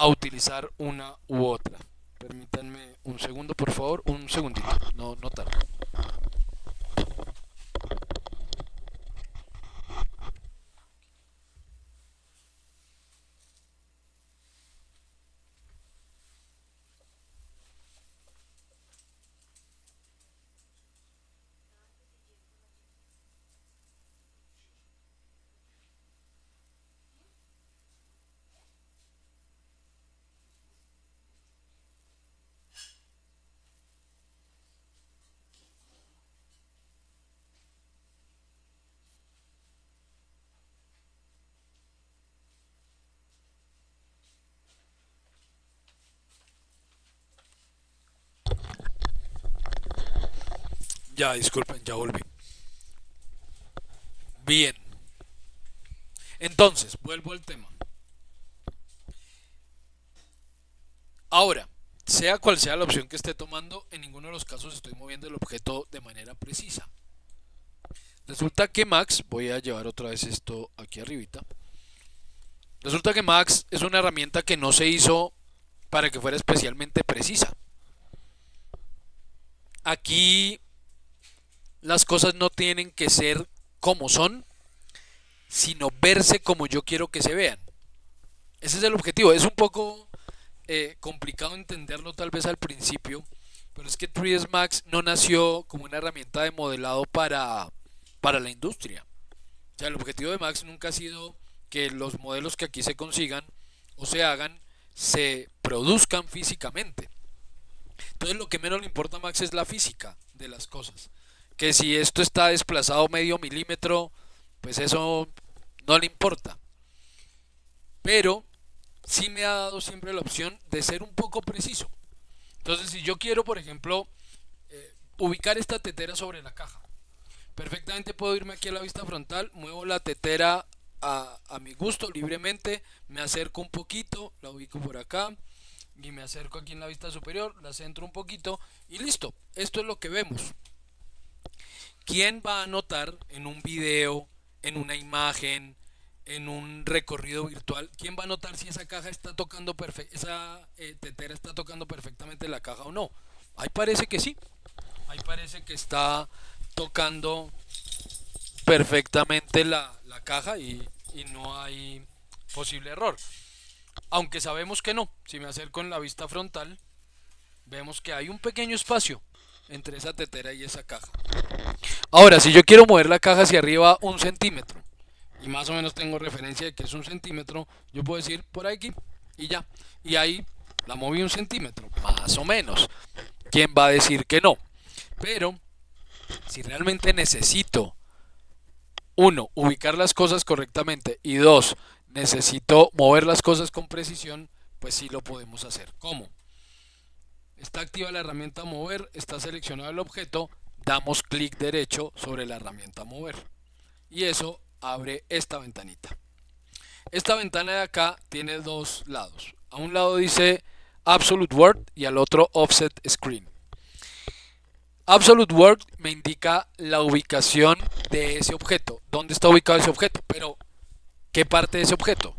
utilizar una u otra. Permítanme un segundo, por favor, un segundito, no tardo. Ya, disculpen, ya volví. Bien, entonces, vuelvo al tema. Ahora, sea cual sea la opción que esté tomando, en ninguno de los casos estoy moviendo el objeto de manera precisa. Resulta que Max, voy a llevar otra vez esto aquí arribita. Resulta que Max es una herramienta que no se hizo para que fuera especialmente precisa. Aquí las cosas no tienen que ser como son, sino verse como yo quiero que se vean. Ese es el objetivo. Es un poco complicado entenderlo tal vez al principio, pero es que 3ds Max no nació como una herramienta de modelado para la industria. O sea, el objetivo de Max nunca ha sido que los modelos que aquí se consigan o se hagan se produzcan físicamente. Entonces lo que menos le importa a Max es la física de las cosas. Que si esto está desplazado medio milímetro, pues eso no le importa. Pero sí me ha dado siempre la opción de ser un poco preciso. Entonces si yo quiero, por ejemplo, ubicar esta tetera sobre la caja, perfectamente puedo irme aquí a la vista frontal, muevo la tetera a mi gusto libremente, me acerco un poquito, la ubico por acá y me acerco aquí en la vista superior, la centro un poquito y listo. Esto es lo que vemos. ¿Quién va a notar en un video, en una imagen, en un recorrido virtual? ¿Quién va a notar si esa caja está tocando esa tetera está tocando perfectamente la caja o no? Ahí parece que sí. Ahí parece que está tocando perfectamente la caja y no hay posible error. Aunque sabemos que no. Si me acerco en la vista frontal, vemos que hay un pequeño espacio entre esa tetera y esa caja. Ahora, si yo quiero mover la caja hacia arriba 1 centímetro y más o menos tengo referencia de que es 1 centímetro, yo puedo decir por aquí y ya. Y ahí la moví 1 centímetro, más o menos. ¿Quién va a decir que no? Pero si realmente necesito, uno, ubicar las cosas correctamente y dos, necesito mover las cosas con precisión, pues sí lo podemos hacer. ¿Cómo? Está activa la herramienta mover, está seleccionado el objeto, damos clic derecho sobre la herramienta mover y eso abre esta ventanita. Esta ventana de acá tiene dos lados. A un lado dice Absolute Word y al otro Offset Screen. Absolute Word me indica la ubicación de ese objeto, dónde está ubicado ese objeto, pero ¿qué parte de ese objeto?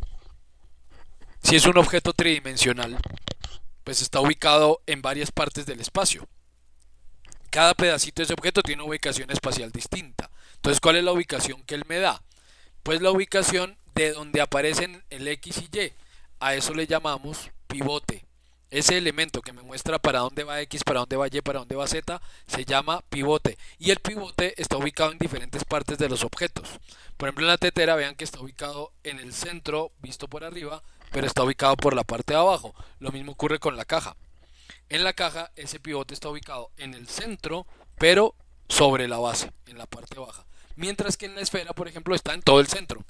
Si es un objeto tridimensional, pues está ubicado en varias partes del espacio. Cada pedacito de ese objeto tiene una ubicación espacial distinta. Entonces, ¿cuál es la ubicación que él me da? Pues la ubicación de donde aparecen el X y Y. A eso le llamamos pivote. Ese elemento que me muestra para dónde va X, para dónde va Y, para dónde va Z, se llama pivote. Y el pivote está ubicado en diferentes partes de los objetos. Por ejemplo, en la tetera, vean que está ubicado en el centro, visto por arriba, pero está ubicado por la parte de abajo. Lo mismo ocurre con la caja. En la caja, ese pivote está ubicado en el centro, pero sobre la base, en la parte baja. Mientras que en la esfera, por ejemplo, está en todo el centro.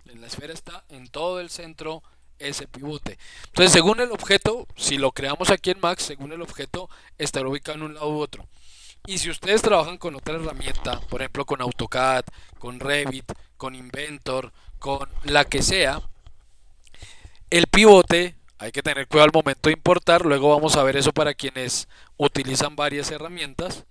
En la esfera está en todo el centro ese pivote. Entonces, según el objeto, si lo creamos aquí en Max, según el objeto, estará ubicado en un lado u otro. Y si ustedes trabajan con otra herramienta, por ejemplo con AutoCAD, con Revit, con Inventor, con la que sea, el pivote, Hay que tener cuidado al momento de importar. Luego vamos a ver eso para quienes utilizan varias herramientas.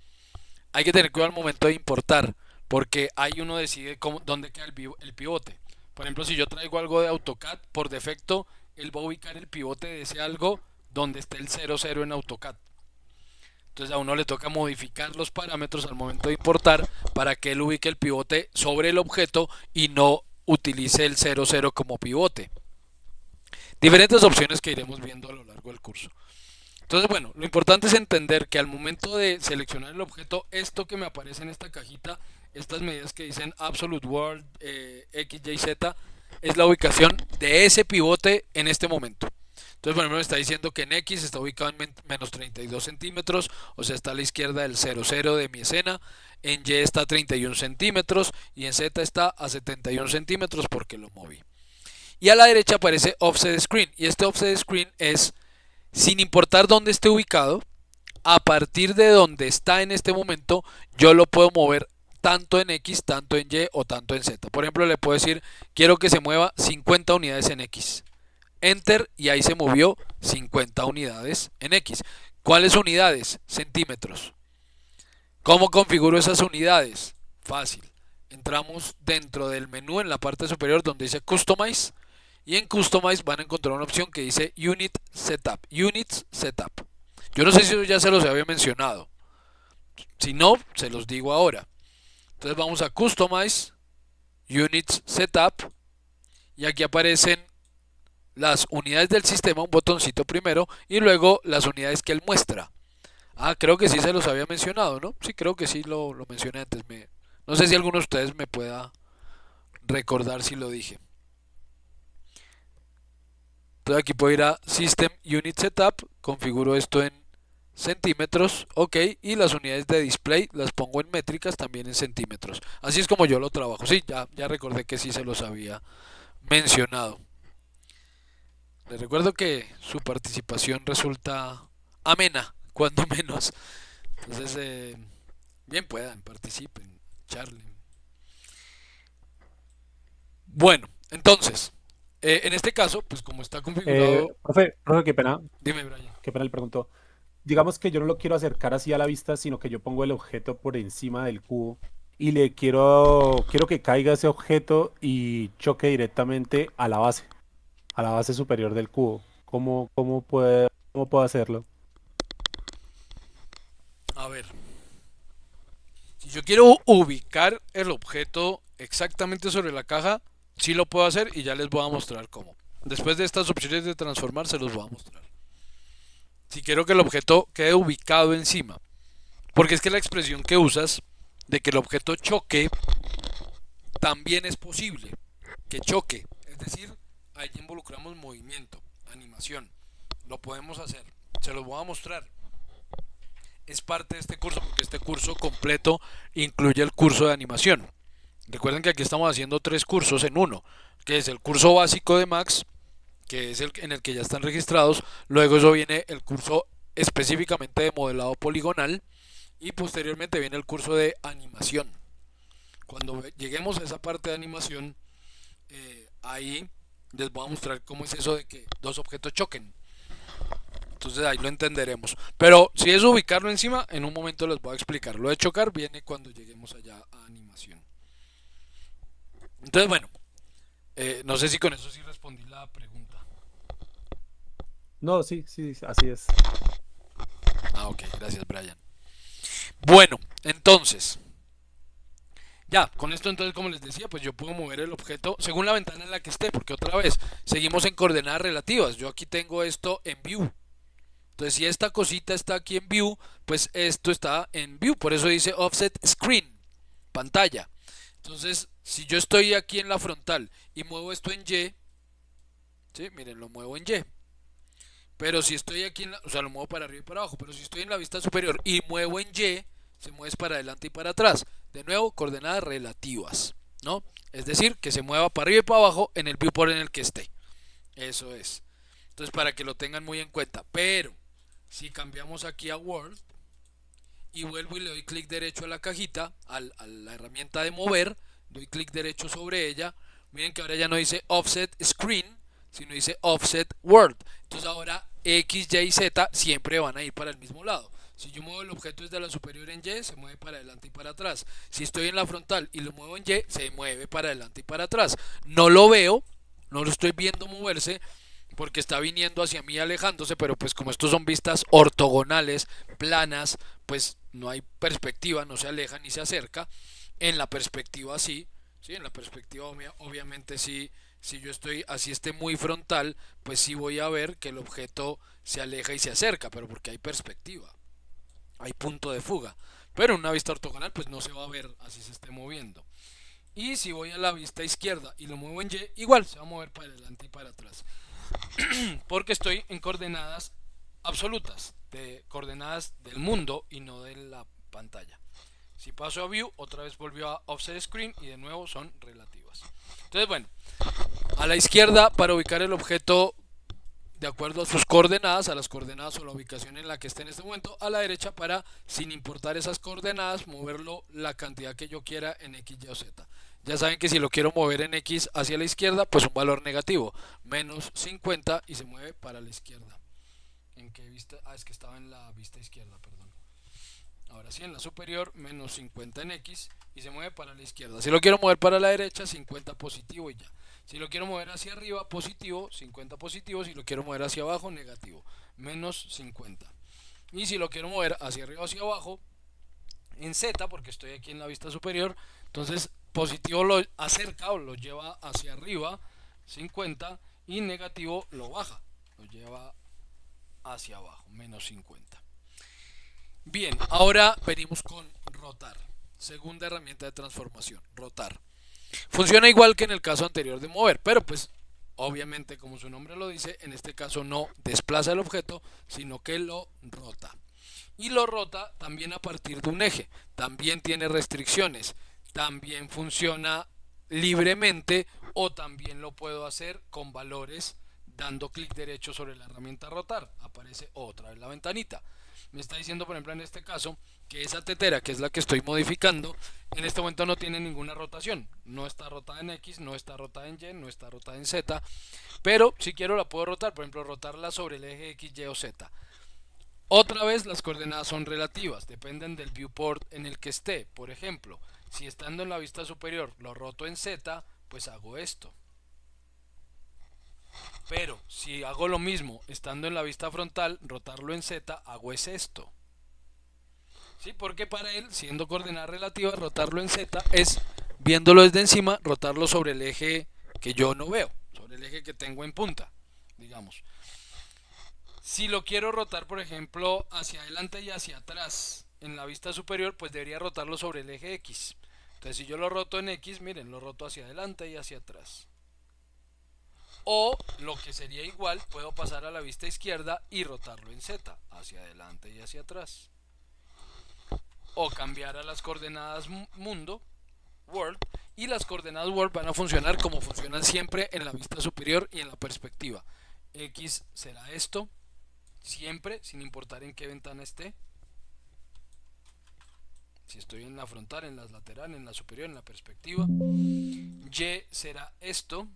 Hay que tener cuidado al momento de importar, porque ahí uno decide dónde queda el pivote. Por ejemplo, si yo traigo algo de AutoCAD, por defecto, él va a ubicar el pivote de ese algo donde esté el 00 en AutoCAD. Entonces a uno le toca modificar los parámetros al momento de importar para que él ubique el pivote sobre el objeto y no utilice el 00 como pivote. Diferentes opciones que iremos viendo a lo largo del curso. Entonces, bueno, lo importante es entender que al momento de seleccionar el objeto, esto que me aparece en esta cajita, estas medidas que dicen Absolute World, X, Y, Z, es la ubicación de ese pivote en este momento. Entonces, por ejemplo, me está diciendo que en X está ubicado en menos 32 centímetros, o sea, está a la izquierda del 00 de mi escena. En Y está a 31 centímetros y en Z está a 71 centímetros porque lo moví. Y a la derecha aparece Offset Screen, y este Offset Screen es sin importar dónde esté ubicado, a partir de donde está en este momento, yo lo puedo mover tanto en X, tanto en Y o tanto en Z. Por ejemplo, le puedo decir, quiero que se mueva 50 unidades en X. Enter y ahí se movió 50 unidades en X. ¿Cuáles unidades? Centímetros. ¿Cómo configuro esas unidades? Fácil. Entramos dentro del menú en la parte superior donde dice Customize. Y en Customize van a encontrar una opción que dice Unit Setup. Units Setup. Yo no sé si ya se los había mencionado. Si no, se los digo ahora. Entonces vamos a Customize, Units Setup. Y aquí aparecen las unidades del sistema, un botoncito primero. Y luego las unidades que él muestra. Ah, creo que sí se los había mencionado, ¿no? Sí, creo que sí lo mencioné antes. No sé si alguno de ustedes me pueda recordar si lo dije. Entonces aquí puedo ir a System Unit Setup, configuro esto en centímetros, ok, y las unidades de display las pongo en métricas también en centímetros. Así es como yo lo trabajo. Sí, ya recordé que sí se los había mencionado. Les recuerdo que su participación resulta amena, cuando menos. Entonces, bien puedan, participen, charlen. Bueno, entonces, en este caso, pues como está configurado... Profe, Dime, Brian. qué pena le pregunto. Digamos que yo no lo quiero acercar así a la vista, sino que yo pongo el objeto por encima del cubo y quiero que caiga ese objeto y choque directamente a la base superior del cubo. ¿Cómo puedo hacerlo? A ver, si yo quiero ubicar el objeto exactamente sobre la caja, sí lo puedo hacer y ya les voy a mostrar cómo. Después de estas opciones de transformar, se los voy a mostrar. Si quiero que el objeto quede ubicado encima, porque es que la expresión que usas de que el objeto choque también es posible que choque, es decir, ahí involucramos movimiento, animación. Lo podemos hacer, se los voy a mostrar. Es parte de este curso porque este curso completo incluye el curso de animación. Recuerden que aquí estamos haciendo 3 cursos en uno, que es el curso básico de Max, que es el en el que ya están registrados. Luego eso viene el curso específicamente de modelado poligonal y posteriormente viene el curso de animación. Cuando lleguemos a esa parte de animación, ahí les voy a mostrar cómo es eso de que dos objetos choquen. Entonces ahí lo entenderemos. Pero si es ubicarlo encima, en un momento les voy a explicar. Lo de chocar viene cuando lleguemos allá a animación. Entonces, bueno, no sé si con eso sí respondí la pregunta. No, sí, sí, así es. Ah, ok, gracias, Brian. Bueno, entonces, ya, con esto entonces, como les decía, pues yo puedo mover el objeto según la ventana en la que esté, porque otra vez, seguimos en coordenadas relativas. Yo aquí tengo esto en View. Entonces, si esta cosita está aquí en View, pues esto está en View. Por eso dice Offset Screen, pantalla. Entonces, si yo estoy aquí en la frontal y muevo esto en Y, ¿sí? Miren, lo muevo en Y. Pero si estoy aquí o sea, lo muevo para arriba y para abajo. Pero si estoy en la vista superior y muevo en Y, se mueve para adelante y para atrás. De nuevo, coordenadas relativas, ¿no? Es decir, que se mueva para arriba y para abajo en el viewport en el que esté. Eso es. Entonces, para que lo tengan muy en cuenta. Pero, si cambiamos aquí a World y vuelvo y le doy clic derecho a la cajita, a la herramienta de mover, doy clic derecho sobre ella, miren que ahora ya no dice Offset Screen, sino dice offset world. Entonces ahora X, Y y Z siempre van a ir para el mismo lado. Si yo muevo el objeto desde la superior en Y, se mueve para adelante y para atrás. Si estoy en la frontal y lo muevo en Y, se mueve para adelante y para atrás. No lo veo, no lo estoy viendo moverse porque está viniendo hacia mí alejándose, pero pues como estos son vistas ortogonales, planas, pues no hay perspectiva, no se aleja ni se acerca. En la perspectiva sí, ¿sí? En la perspectiva obviamente sí, si yo estoy así esté muy frontal, pues sí voy a ver que el objeto se aleja y se acerca, pero porque hay perspectiva, hay punto de fuga. Pero en una vista ortogonal pues no se va a ver así se esté moviendo. Y si voy a la vista izquierda y lo muevo en Y, igual se va a mover para adelante y para atrás. Porque estoy en coordenadas absolutas, de coordenadas del mundo y no de la pantalla. Si paso a View, otra vez volvió a Offset Screen y de nuevo son relativas. Entonces, bueno, a la izquierda para ubicar el objeto de acuerdo a sus coordenadas, a las coordenadas o la ubicación en la que esté en este momento. A la derecha para, sin importar esas coordenadas, moverlo la cantidad que yo quiera en X, Y o Z. Ya saben que si lo quiero mover en X hacia la izquierda, pues un valor negativo, menos 50 y se mueve para la izquierda. ¿En qué vista? Ah, es que estaba en la vista izquierda, perdón. Ahora sí, en la superior, menos 50 en X y se mueve para la izquierda. Si lo quiero mover para la derecha, 50 positivo y ya. Si lo quiero mover hacia arriba, positivo, 50 positivo. Si lo quiero mover hacia abajo, negativo, menos 50. Y si lo quiero mover hacia arriba o hacia abajo, en Z, porque estoy aquí en la vista superior, entonces positivo lo acerca o lo lleva hacia arriba, 50, y negativo lo baja, lo lleva hacia abajo, menos 50. Bien, ahora venimos con rotar. Segunda herramienta de transformación, rotar. Funciona igual que en el caso anterior de mover, pero pues obviamente como su nombre lo dice, en este caso no desplaza el objeto, sino que lo rota. Y lo rota también a partir de un eje. También tiene restricciones. También funciona libremente o también lo puedo hacer con valores dando clic derecho sobre la herramienta rotar. Aparece otra vez la ventanita. Me está diciendo, por ejemplo, en este caso, que esa tetera, que es la que estoy modificando, en este momento no tiene ninguna rotación. No está rotada en X, no está rotada en Y, no está rotada en Z. Pero si quiero la puedo rotar, por ejemplo, rotarla sobre el eje X, Y o Z. Otra vez las coordenadas son relativas, dependen del viewport en el que esté. Por ejemplo, si estando en la vista superior lo roto en Z, pues hago esto. Pero si hago lo mismo estando en la vista frontal, rotarlo en Z, hago es esto. ¿Sí? Porque para él, siendo coordenada relativa, rotarlo en Z es, viéndolo desde encima, rotarlo sobre el eje que yo no veo, sobre el eje que tengo en punta, digamos. Si lo quiero rotar, por ejemplo, hacia adelante y hacia atrás en la vista superior, pues debería rotarlo sobre el eje X. Entonces, si yo lo roto en X, miren, lo roto hacia adelante y hacia atrás. O, lo que sería igual, puedo pasar a la vista izquierda y rotarlo en Z, hacia adelante y hacia atrás. O cambiar a las coordenadas mundo, world, y las coordenadas world van a funcionar como funcionan siempre en la vista superior y en la perspectiva. X será esto, siempre, sin importar en qué ventana esté. Si estoy en la frontal, en la lateral, en la superior, en la perspectiva. Y será esto.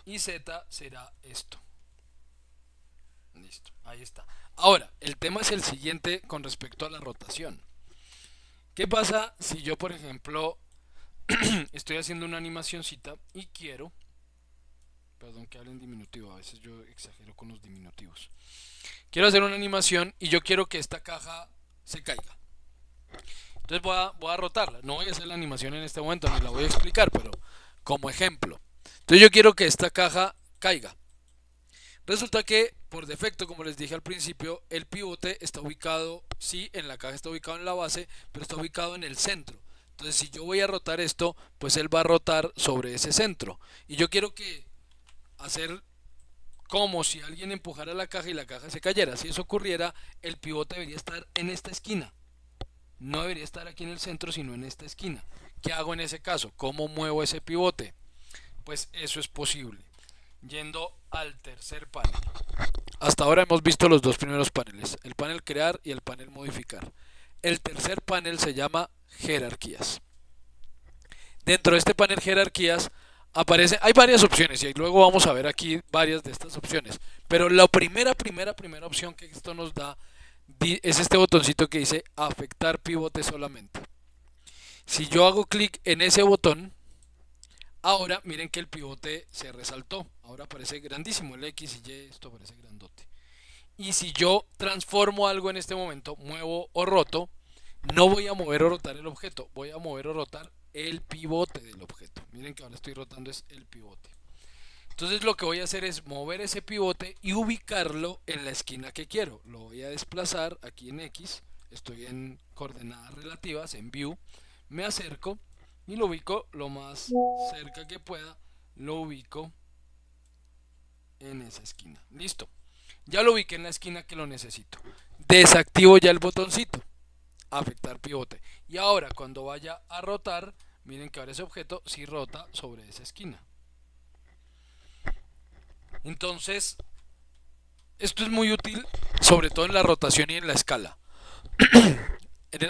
Y Z será esto. Listo, ahí está. Ahora, el tema es el siguiente con respecto a la rotación. ¿Qué pasa si yo, por ejemplo, estoy haciendo una animacioncita y quiero... Perdón que hable en diminutivo, a veces yo exagero con los diminutivos. Quiero hacer una animación y yo quiero que esta caja se caiga. Entonces voy a rotarla. No voy a hacer la animación en este momento, ni la voy a explicar, pero como ejemplo. Entonces yo quiero que esta caja caiga. Resulta que por defecto, como les dije al principio, el pivote está ubicado, sí, en la caja está ubicado en la base, pero está ubicado en el centro. Entonces si yo voy a rotar esto, pues él va a rotar sobre ese centro. Y yo quiero que hacer como si alguien empujara la caja y la caja se cayera. Si eso ocurriera, el pivote debería estar en esta esquina. No debería estar aquí en el centro, sino en esta esquina. ¿Qué hago en ese caso? ¿Cómo muevo ese pivote? Pues eso es posible. Yendo al tercer panel. Hasta ahora hemos visto los dos primeros paneles, el panel crear y el panel modificar. El tercer panel se llama jerarquías. Dentro de este panel jerarquías hay varias opciones y luego vamos a ver aquí varias de estas opciones. Pero la primera opción que esto nos da es este botoncito que dice afectar pivote solamente. Si yo hago clic en ese botón, ahora miren que el pivote se resaltó. Ahora aparece grandísimo el X y Y, esto aparece grandote. Y si yo transformo algo en este momento, muevo o roto, no voy a mover o rotar el objeto, voy a mover o rotar el pivote del objeto. Miren que ahora estoy rotando es el pivote. Entonces lo que voy a hacer es mover ese pivote y ubicarlo en la esquina que quiero. Lo voy a desplazar aquí en X, estoy en coordenadas relativas, en View, me acerco y lo ubico lo más cerca que pueda, lo ubico en esa esquina. Listo. Ya lo ubiqué en la esquina que lo necesito. Desactivo ya el botoncito, afectar pivote. Y ahora cuando vaya a rotar, miren que ahora ese objeto sí rota sobre esa esquina. Entonces, esto es muy útil, sobre todo en la rotación y en la escala.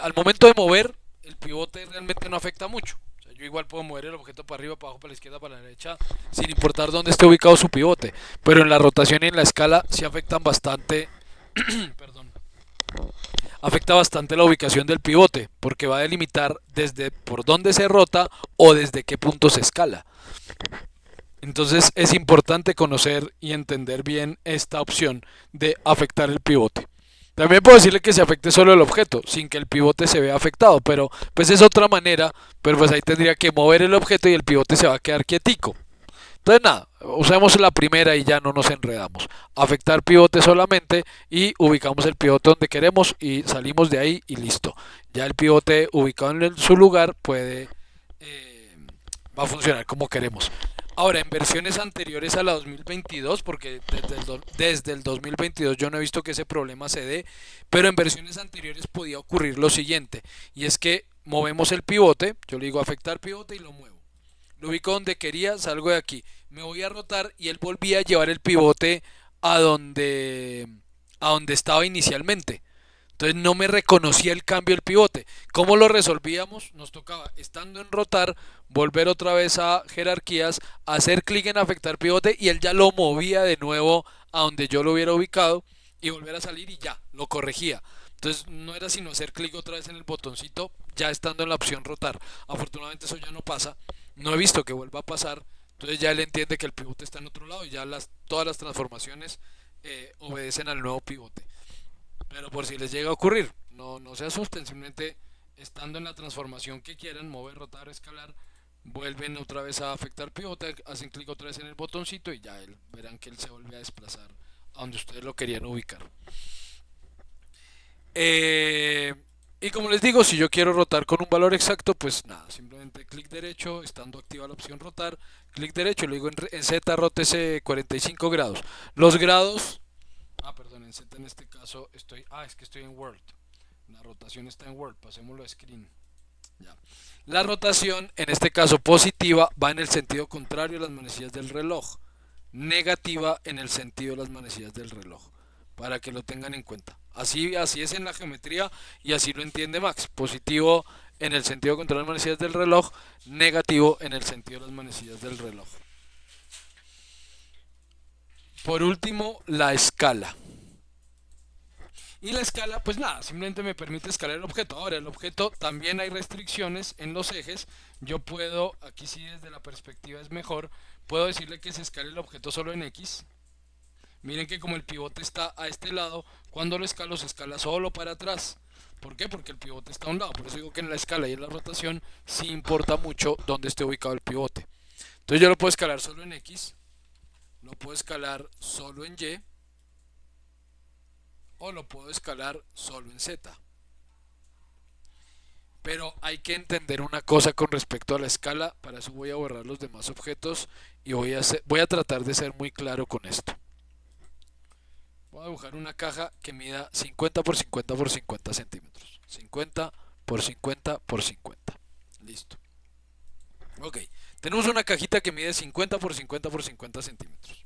Al momento de mover, el pivote realmente no afecta mucho. O sea, yo igual puedo mover el objeto para arriba, para abajo, para la izquierda, para la derecha, sin importar dónde esté ubicado su pivote. Pero en la rotación y en la escala sí afectan bastante. Perdón. Afecta bastante la ubicación del pivote, porque va a delimitar desde por dónde se rota o desde qué punto se escala. Entonces es importante conocer y entender bien esta opción de afectar el pivote. También puedo decirle que se afecte solo el objeto, sin que el pivote se vea afectado, pero pues es otra manera, pero pues ahí tendría que mover el objeto y el pivote se va a quedar quietico. Entonces nada, usemos la primera y ya no nos enredamos. Afectar pivote solamente y ubicamos el pivote donde queremos y salimos de ahí y listo. Ya el pivote ubicado en su lugar va a funcionar como queremos. Ahora, en versiones anteriores a la 2022, porque desde el 2022 yo no he visto que ese problema se dé, pero en versiones anteriores podía ocurrir lo siguiente, y es que movemos el pivote, yo le digo afectar pivote y lo muevo. Lo ubico donde quería, salgo de aquí, me voy a rotar y él volvía a llevar el pivote a donde estaba inicialmente. Entonces no me reconocía el cambio del pivote. ¿Cómo lo resolvíamos? Nos tocaba, estando en rotar, volver otra vez a jerarquías, hacer clic en afectar pivote y él ya lo movía de nuevo a donde yo lo hubiera ubicado y volver a salir y ya, lo corregía. Entonces no era sino hacer clic otra vez en el botoncito, ya estando en la opción rotar. Afortunadamente eso ya no pasa, no he visto que vuelva a pasar, entonces ya él entiende que el pivote está en otro lado y ya todas las transformaciones obedecen al nuevo pivote. Pero por si les llega a ocurrir, no se asusten, simplemente estando en la transformación que quieran, mover, rotar, escalar, vuelven otra vez a afectar pivote, hacen clic otra vez en el botoncito y ya verán que él se vuelve a desplazar a donde ustedes lo querían ubicar. Y como les digo, si yo quiero rotar con un valor exacto, pues nada, simplemente clic derecho, estando activa la opción rotar, clic derecho, le digo en Z rótese 45 grados. Los grados, perdón, en Z en este caso es que estoy en Word. La rotación está en Word, pasémoslo a Screen. Ya. La rotación, en este caso positiva, va en el sentido contrario a las manecillas del reloj. Negativa en el sentido de las manecillas del reloj. Para que lo tengan en cuenta. Así es en la geometría y así lo entiende Max. Positivo en el sentido contrario a las manecillas del reloj. Negativo en el sentido de las manecillas del reloj. Por último, la escala. Y la escala, pues nada, simplemente me permite escalar el objeto. Ahora, el objeto también hay restricciones en los ejes. Yo puedo, aquí sí desde la perspectiva es mejor, puedo decirle que se escale el objeto solo en X. Miren que como el pivote está a este lado, cuando lo escalo se escala solo para atrás. ¿Por qué? Porque el pivote está a un lado. Por eso digo que en la escala y en la rotación sí importa mucho dónde esté ubicado el pivote. Entonces yo lo puedo escalar solo en X, lo puedo escalar solo en Y, o lo puedo escalar solo en Z. Pero hay que entender una cosa con respecto a la escala. Para eso voy a borrar los demás objetos y voy a tratar de ser muy claro con esto. Voy a dibujar una caja que mida 50 por 50 por 50 centímetros. 50 por 50 por 50. Listo. Ok. Tenemos una cajita que mide 50 por 50 por 50 centímetros.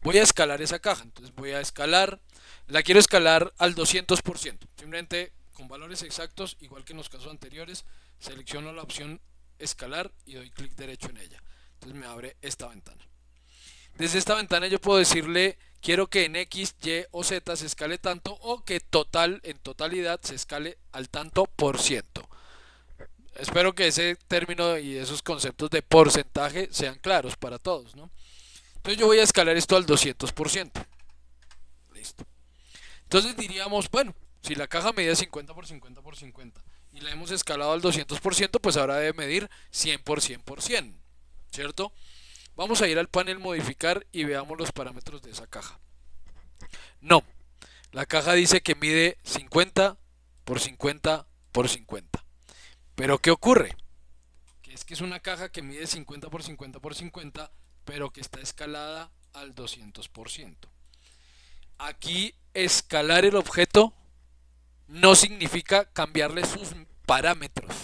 Voy a escalar esa caja. Entonces voy a escalar. La quiero escalar al 200%. Simplemente con valores exactos, igual que en los casos anteriores, selecciono la opción escalar y doy clic derecho en ella. Entonces me abre esta ventana. Desde esta ventana yo puedo decirle, quiero que en X, Y o Z se escale tanto o que en totalidad se escale al tanto por ciento. Espero que ese término y esos conceptos de porcentaje sean claros para todos, ¿no? Entonces yo voy a escalar esto al 200%. Listo. Entonces diríamos, bueno, si la caja medía 50 por 50 por 50 y la hemos escalado al 200%, pues ahora debe medir 100 por 100 por 100, ¿cierto? Vamos a ir al panel modificar y veamos los parámetros de esa caja. No, la caja dice que mide 50 por 50 por 50. Pero ¿qué ocurre? Que es una caja que mide 50 por 50 por 50, pero que está escalada al 200%. Aquí escalar el objeto no significa cambiarle sus parámetros.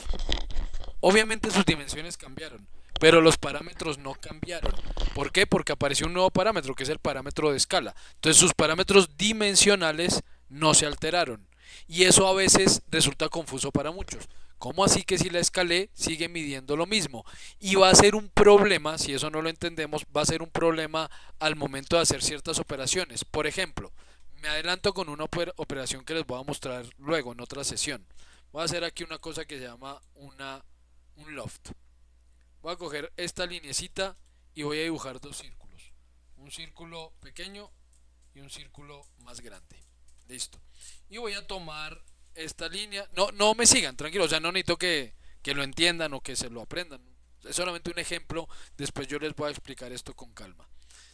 Obviamente sus dimensiones cambiaron, pero los parámetros no cambiaron. ¿Por qué? Porque apareció un nuevo parámetro, que es el parámetro de escala. Entonces sus parámetros dimensionales no se alteraron. Y eso a veces resulta confuso para muchos. ¿Cómo así que si la escalé sigue midiendo lo mismo? Y va a ser un problema, si eso no lo entendemos, va a ser un problema al momento de hacer ciertas operaciones. Por ejemplo, me adelanto con una operación que les voy a mostrar luego en otra sesión. Voy a hacer aquí una cosa que se llama un loft. Voy a coger esta linecita y voy a dibujar dos círculos. Un círculo pequeño y un círculo más grande. Listo. Y voy a tomar esta línea. No me sigan, tranquilos. O sea, no necesito que lo entiendan o que se lo aprendan. Es solamente un ejemplo. Después yo les voy a explicar esto con calma.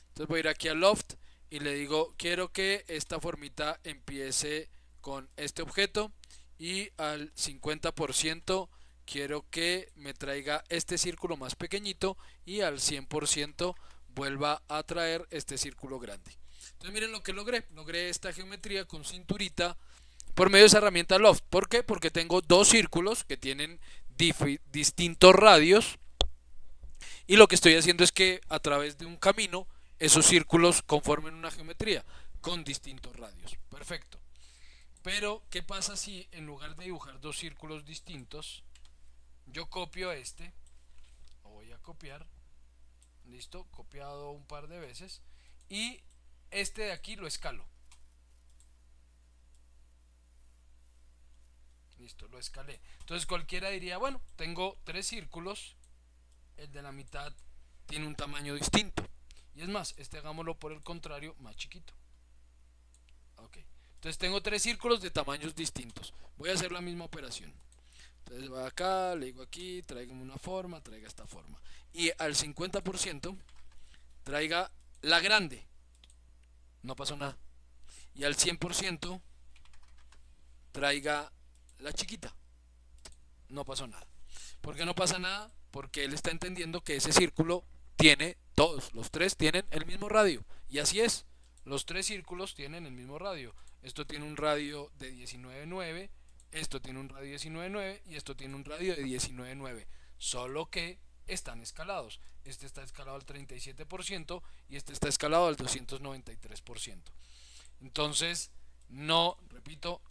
Entonces voy a ir aquí al loft y le digo, quiero que esta formita empiece con este objeto y al 50% quiero que me traiga este círculo más pequeñito y al 100% vuelva a traer este círculo grande. Entonces miren lo que logré esta geometría con cinturita por medio de esa herramienta Loft. ¿Por qué? Porque tengo dos círculos que tienen distintos radios y lo que estoy haciendo es que a través de un camino esos círculos conformen una geometría con distintos radios. Perfecto. Pero, ¿qué pasa si en lugar de dibujar dos círculos distintos, yo copio este? Lo voy a copiar. Listo, copiado un par de veces. Y este de aquí lo escalo. Listo, lo escalé. Entonces cualquiera diría, bueno, tengo tres círculos. El de la mitad tiene un tamaño distinto. Y es más, hagámoslo por el contrario, más chiquito. Ok. Entonces tengo tres círculos de tamaños distintos. Voy a hacer la misma operación. Entonces voy acá, le digo aquí, tráigame una forma, traiga esta forma. Y al 50% traiga la grande. No pasó nada. Y al 100% traiga la chiquita. No pasó nada. ¿Por qué no pasa nada? Porque él está entendiendo que ese círculo tiene, todos los tres tienen el mismo radio. Y así es. Los tres círculos tienen el mismo radio. Esto tiene un radio de 19,9, esto tiene un radio de 19,9 y esto tiene un radio de 19,9. Solo que están escalados. Este está escalado al 37% y este está escalado al 293%. Entonces, no, repito,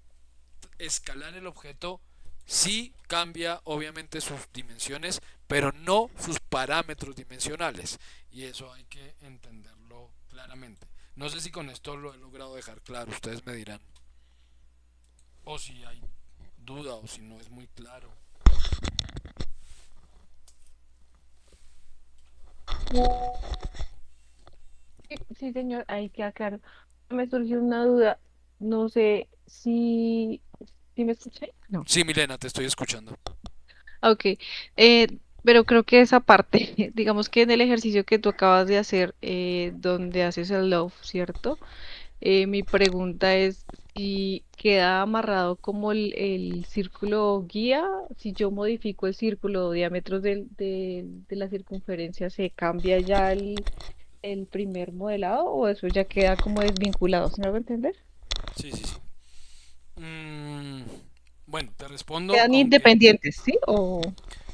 escalar el objeto sí cambia obviamente sus dimensiones, pero no sus parámetros dimensionales. Y eso hay que entenderlo claramente. No sé si con esto lo he logrado dejar claro, ustedes me dirán. O si hay duda o si no es muy claro. Sí, sí, señor, ahí queda claro. Me surgió una duda. No sé si me escuché. No. Sí, Milena, te estoy escuchando. Ok. eh, pero creo que esa parte, digamos que en el ejercicio que tú acabas de hacer, donde haces el love, ¿cierto? Mi pregunta es si queda amarrado como el círculo guía, si yo modifico el círculo diámetros de la circunferencia, ¿se cambia ya el primer modelado o eso ya queda como desvinculado? ¿Se me va a entender? Sí, sí, sí. Mm, bueno, te respondo, Quedan aunque independientes, ¿sí? O...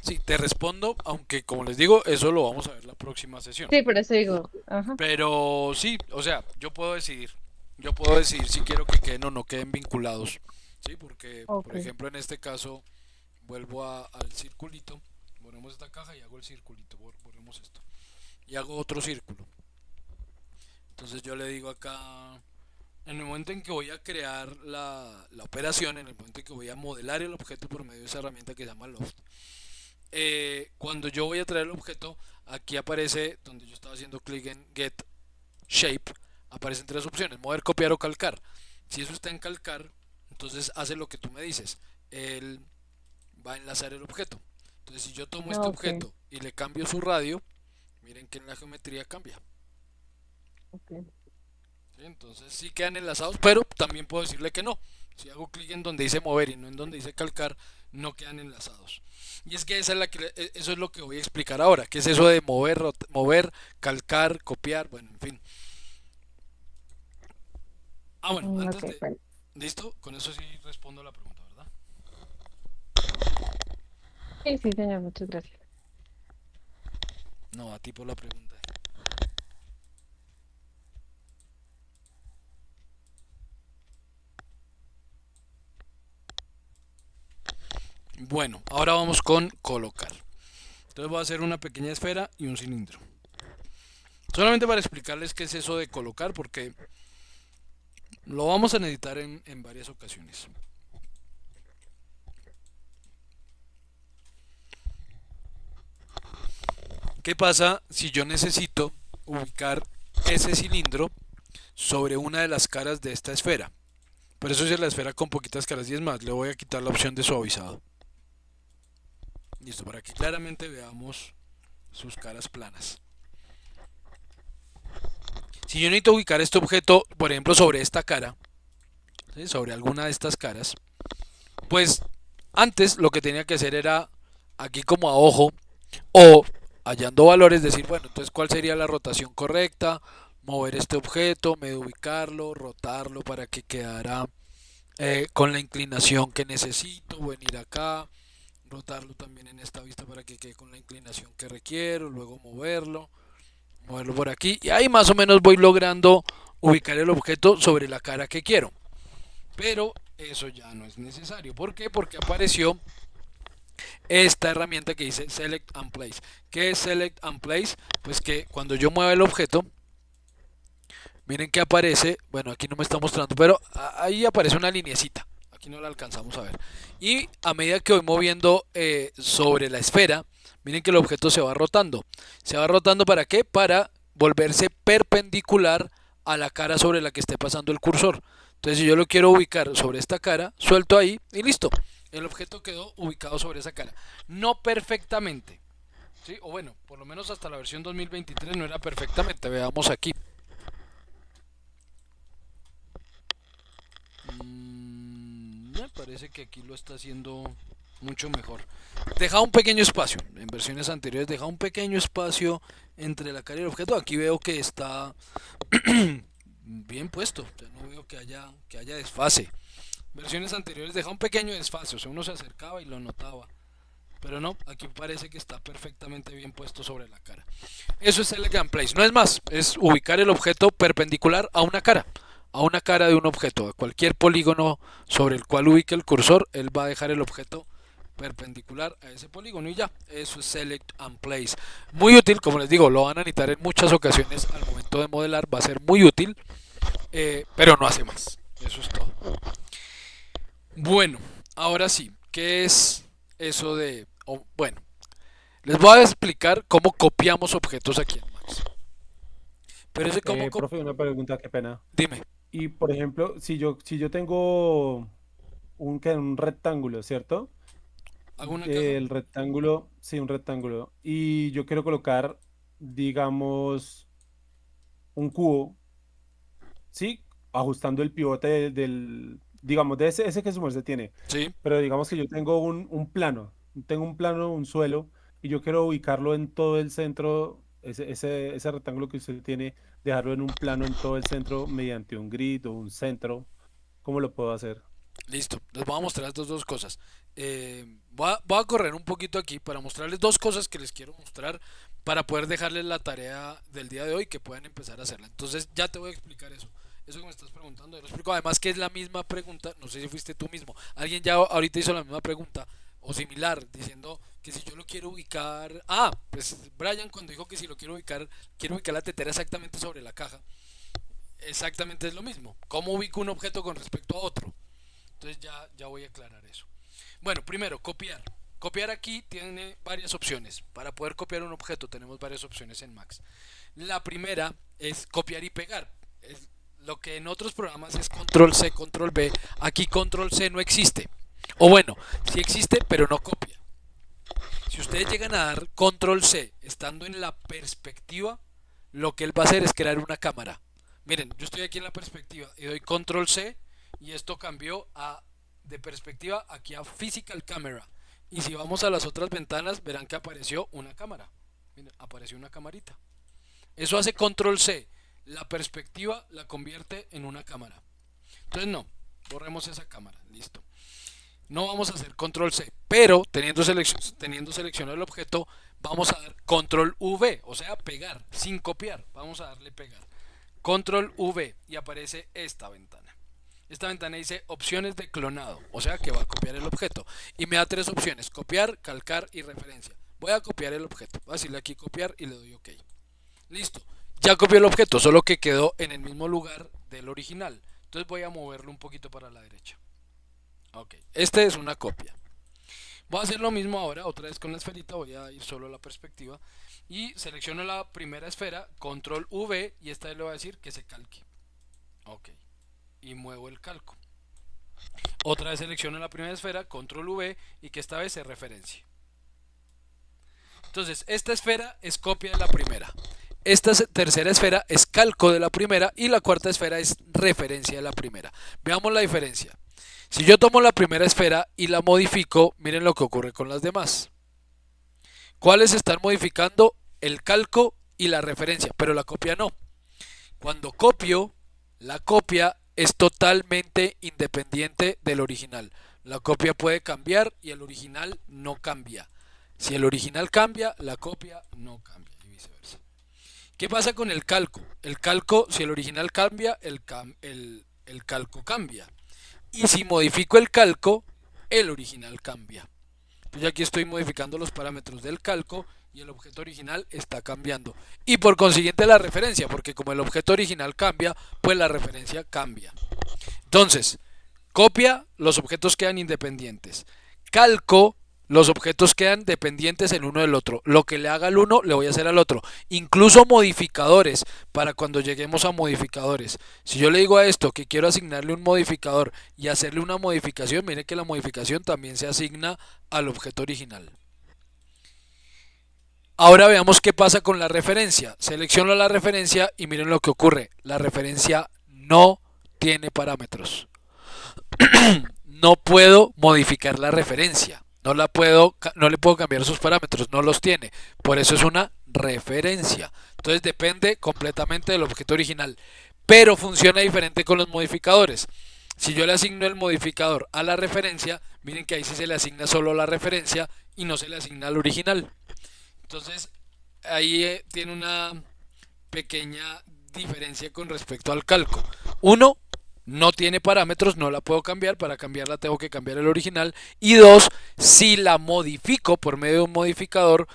sí, te respondo, aunque como les digo, eso lo vamos a ver la próxima sesión. Sí, por eso digo, ajá. Pero sí, o sea, yo puedo decidir si quiero que queden o no queden vinculados, sí, porque Ok. por ejemplo en este caso vuelvo al circulito, ponemos esta caja y hago el circulito, borremos esto. y hago otro círculo. Entonces yo le digo acá, en el momento en que voy a crear la operación, en el momento en que voy a modelar el objeto por medio de esa herramienta que se llama Loft, cuando yo voy a traer el objeto, aquí aparece, donde yo estaba haciendo clic en Get Shape, aparecen tres opciones: mover, copiar o calcar. Si eso está en calcar, entonces hace lo que tú me dices, él va a enlazar el objeto. Entonces si yo tomo este Ok, objeto y le cambio su radio, miren que en la geometría cambia. ok. ¿Sí? Entonces sí quedan enlazados, pero también puedo decirle que no. Si hago clic en donde dice mover y no en donde dice calcar, no quedan enlazados. Y es que eso es lo que voy a explicar ahora, que es eso de mover, calcar, copiar, bueno, en fin. Bueno, Ok, antes de... vale. ¿Listo? Con eso sí respondo la pregunta, ¿verdad? Sí, sí, señor, muchas gracias. No, a ti por la pregunta. Bueno, ahora vamos con colocar. Entonces voy a hacer una pequeña esfera y un cilindro. Solamente para explicarles qué es eso de colocar, porque lo vamos a necesitar en varias ocasiones. ¿Qué pasa si yo necesito ubicar ese cilindro sobre una de las caras de esta esfera? Por eso es la esfera con poquitas caras, y es más, le voy a quitar la opción de suavizado. Listo, para que claramente veamos sus caras planas. Si yo necesito ubicar este objeto, por ejemplo, sobre esta cara, ¿sí?, sobre alguna de estas caras, pues antes lo que tenía que hacer era aquí como a ojo o hallando valores decir, bueno, entonces cuál sería la rotación correcta, mover este objeto, medio ubicarlo, rotarlo para que quedara con la inclinación que necesito, venir acá, rotarlo también en esta vista para que quede con la inclinación que requiero, luego moverlo por aquí, y ahí más o menos voy logrando ubicar el objeto sobre la cara que quiero. Pero eso ya no es necesario. ¿Por qué? Porque apareció esta herramienta que dice Select and Place. ¿Qué es Select and Place? Pues que cuando yo mueva el objeto, miren que aparece, bueno, aquí no me está mostrando, pero ahí aparece una linecita. Aquí no la alcanzamos a ver. Y a medida que voy moviendo sobre la esfera, miren que el objeto se va rotando. ¿Se va rotando para qué? Para volverse perpendicular a la cara sobre la que esté pasando el cursor. Entonces si yo lo quiero ubicar sobre esta cara, suelto ahí y listo. El objeto quedó ubicado sobre esa cara. No perfectamente, ¿sí? O bueno, por lo menos hasta la versión 2023 no era perfectamente. Veamos aquí. Me parece que aquí lo está haciendo mucho mejor. Deja un pequeño espacio. En versiones anteriores deja un pequeño espacio entre la cara y el objeto. Aquí veo que está bien puesto. O sea, no veo que haya desfase. Versiones anteriores deja un pequeño desfase. O sea, uno se acercaba y lo notaba. Pero no, aquí parece que está perfectamente bien puesto sobre la cara. Eso es Elegant Place. No es más, es ubicar el objeto perpendicular a una cara de un objeto, a cualquier polígono sobre el cual ubique el cursor, él va a dejar el objeto perpendicular a ese polígono y ya, eso es Select and Place. Muy útil, como les digo, lo van a necesitar en muchas ocasiones al momento de modelar, va a ser muy útil, pero no hace más. Eso es todo. Bueno, ahora sí, ¿qué es eso de... bueno, les voy a explicar cómo copiamos objetos aquí en Max. Pero ese cómo... Profe, una pregunta, qué pena. Dime, Y por ejemplo, si yo tengo un rectángulo, ¿cierto? ¿hago una caja? El rectángulo, sí, un rectángulo. Y yo quiero colocar, digamos, un cubo, ¿sí? Ajustando el pivote digamos, de ese que su merced tiene. Sí, Pero digamos que yo tengo un plano, un suelo, y yo quiero ubicarlo en todo el centro, ese rectángulo que usted tiene, dejarlo en un plano en todo el centro mediante un grid o un centro. ¿Cómo lo puedo hacer? listo. Les voy a mostrar estas dos cosas. Voy a correr un poquito aquí para mostrarles dos cosas que les quiero mostrar para poder dejarles la tarea del día de hoy que puedan empezar a hacerla. Entonces ya te voy a explicar eso. Eso que me estás preguntando, yo lo explico. Además que es la misma pregunta, no sé si fuiste tú mismo. Alguien ya ahorita hizo la misma pregunta o similar, diciendo que si yo lo quiero ubicar, pues Brian cuando dijo que si lo quiero ubicar la tetera exactamente sobre la caja, exactamente es lo mismo. ¿Cómo ubico un objeto con respecto a otro? Entonces ya voy a aclarar eso. Bueno, primero, copiar. Copiar aquí tiene varias opciones. Para poder copiar un objeto tenemos varias opciones en Max. La primera es copiar y pegar. Es lo que en otros programas es control C, control V. Aquí control C no existe. O bueno, sí existe, pero no copia. Si ustedes llegan a dar control C estando en la perspectiva, lo que él va a hacer es crear una cámara. Miren, yo estoy aquí en la perspectiva y doy control C y esto cambió de perspectiva aquí a physical camera. Y si vamos a las otras ventanas verán que apareció una cámara. Miren, apareció una camarita. Eso hace control C. La perspectiva la convierte en una cámara. Entonces no, borremos esa cámara. Listo. No vamos a hacer control C, pero teniendo seleccionado el objeto, vamos a dar control V, o sea, pegar, sin copiar. Vamos a darle pegar. Control V y aparece esta ventana. Esta ventana dice opciones de clonado, o sea que va a copiar el objeto. Y me da tres opciones, copiar, calcar y referencia. Voy a copiar el objeto. Voy a decirle aquí copiar y le doy OK. Listo. Ya copió el objeto, solo que quedó en el mismo lugar del original. Entonces voy a moverlo un poquito para la derecha. Ok, este es una copia. Voy a hacer lo mismo ahora, otra vez con la esferita, voy a ir solo a la perspectiva y selecciono la primera esfera, control V y esta vez le voy a decir que se calque. Ok, y muevo el calco. Otra vez selecciono la primera esfera, control V y que esta vez se referencie. Entonces, esta esfera es copia de la primera. Esta tercera esfera es calco de la primera y la cuarta esfera es referencia de la primera. Veamos la diferencia. Si yo tomo la primera esfera y la modifico, miren lo que ocurre con las demás. ¿Cuáles están modificando? El calco y la referencia, pero la copia no. Cuando copio, la copia es totalmente independiente del original. La copia puede cambiar y el original no cambia. Si el original cambia, la copia no cambia y viceversa. ¿Qué pasa con el calco? El calco, si el original cambia, el calco cambia. Y si modifico el calco, el original cambia. Pues aquí estoy modificando los parámetros del calco y el objeto original está cambiando. Y por consiguiente la referencia, porque como el objeto original cambia, pues la referencia cambia. Entonces, copia, los objetos quedan independientes. Calco, los objetos quedan dependientes el uno del otro. Lo que le haga al uno, le voy a hacer al otro. Incluso modificadores, para cuando lleguemos a modificadores. Si yo le digo a esto que quiero asignarle un modificador y hacerle una modificación, mire que la modificación también se asigna al objeto original. Ahora veamos qué pasa con la referencia. Selecciono la referencia y miren lo que ocurre. La referencia no tiene parámetros. No puedo modificar la referencia. No le puedo cambiar sus parámetros, no los tiene. Por eso es una referencia. Entonces depende completamente del objeto original. Pero funciona diferente con los modificadores. Si yo le asigno el modificador a la referencia, miren que ahí sí se le asigna solo la referencia y no se le asigna al original. Entonces ahí tiene una pequeña diferencia con respecto al calco. Uno, no tiene parámetros, no la puedo cambiar, para cambiarla tengo que cambiar el original. Y dos, si la modifico por medio de un modificador,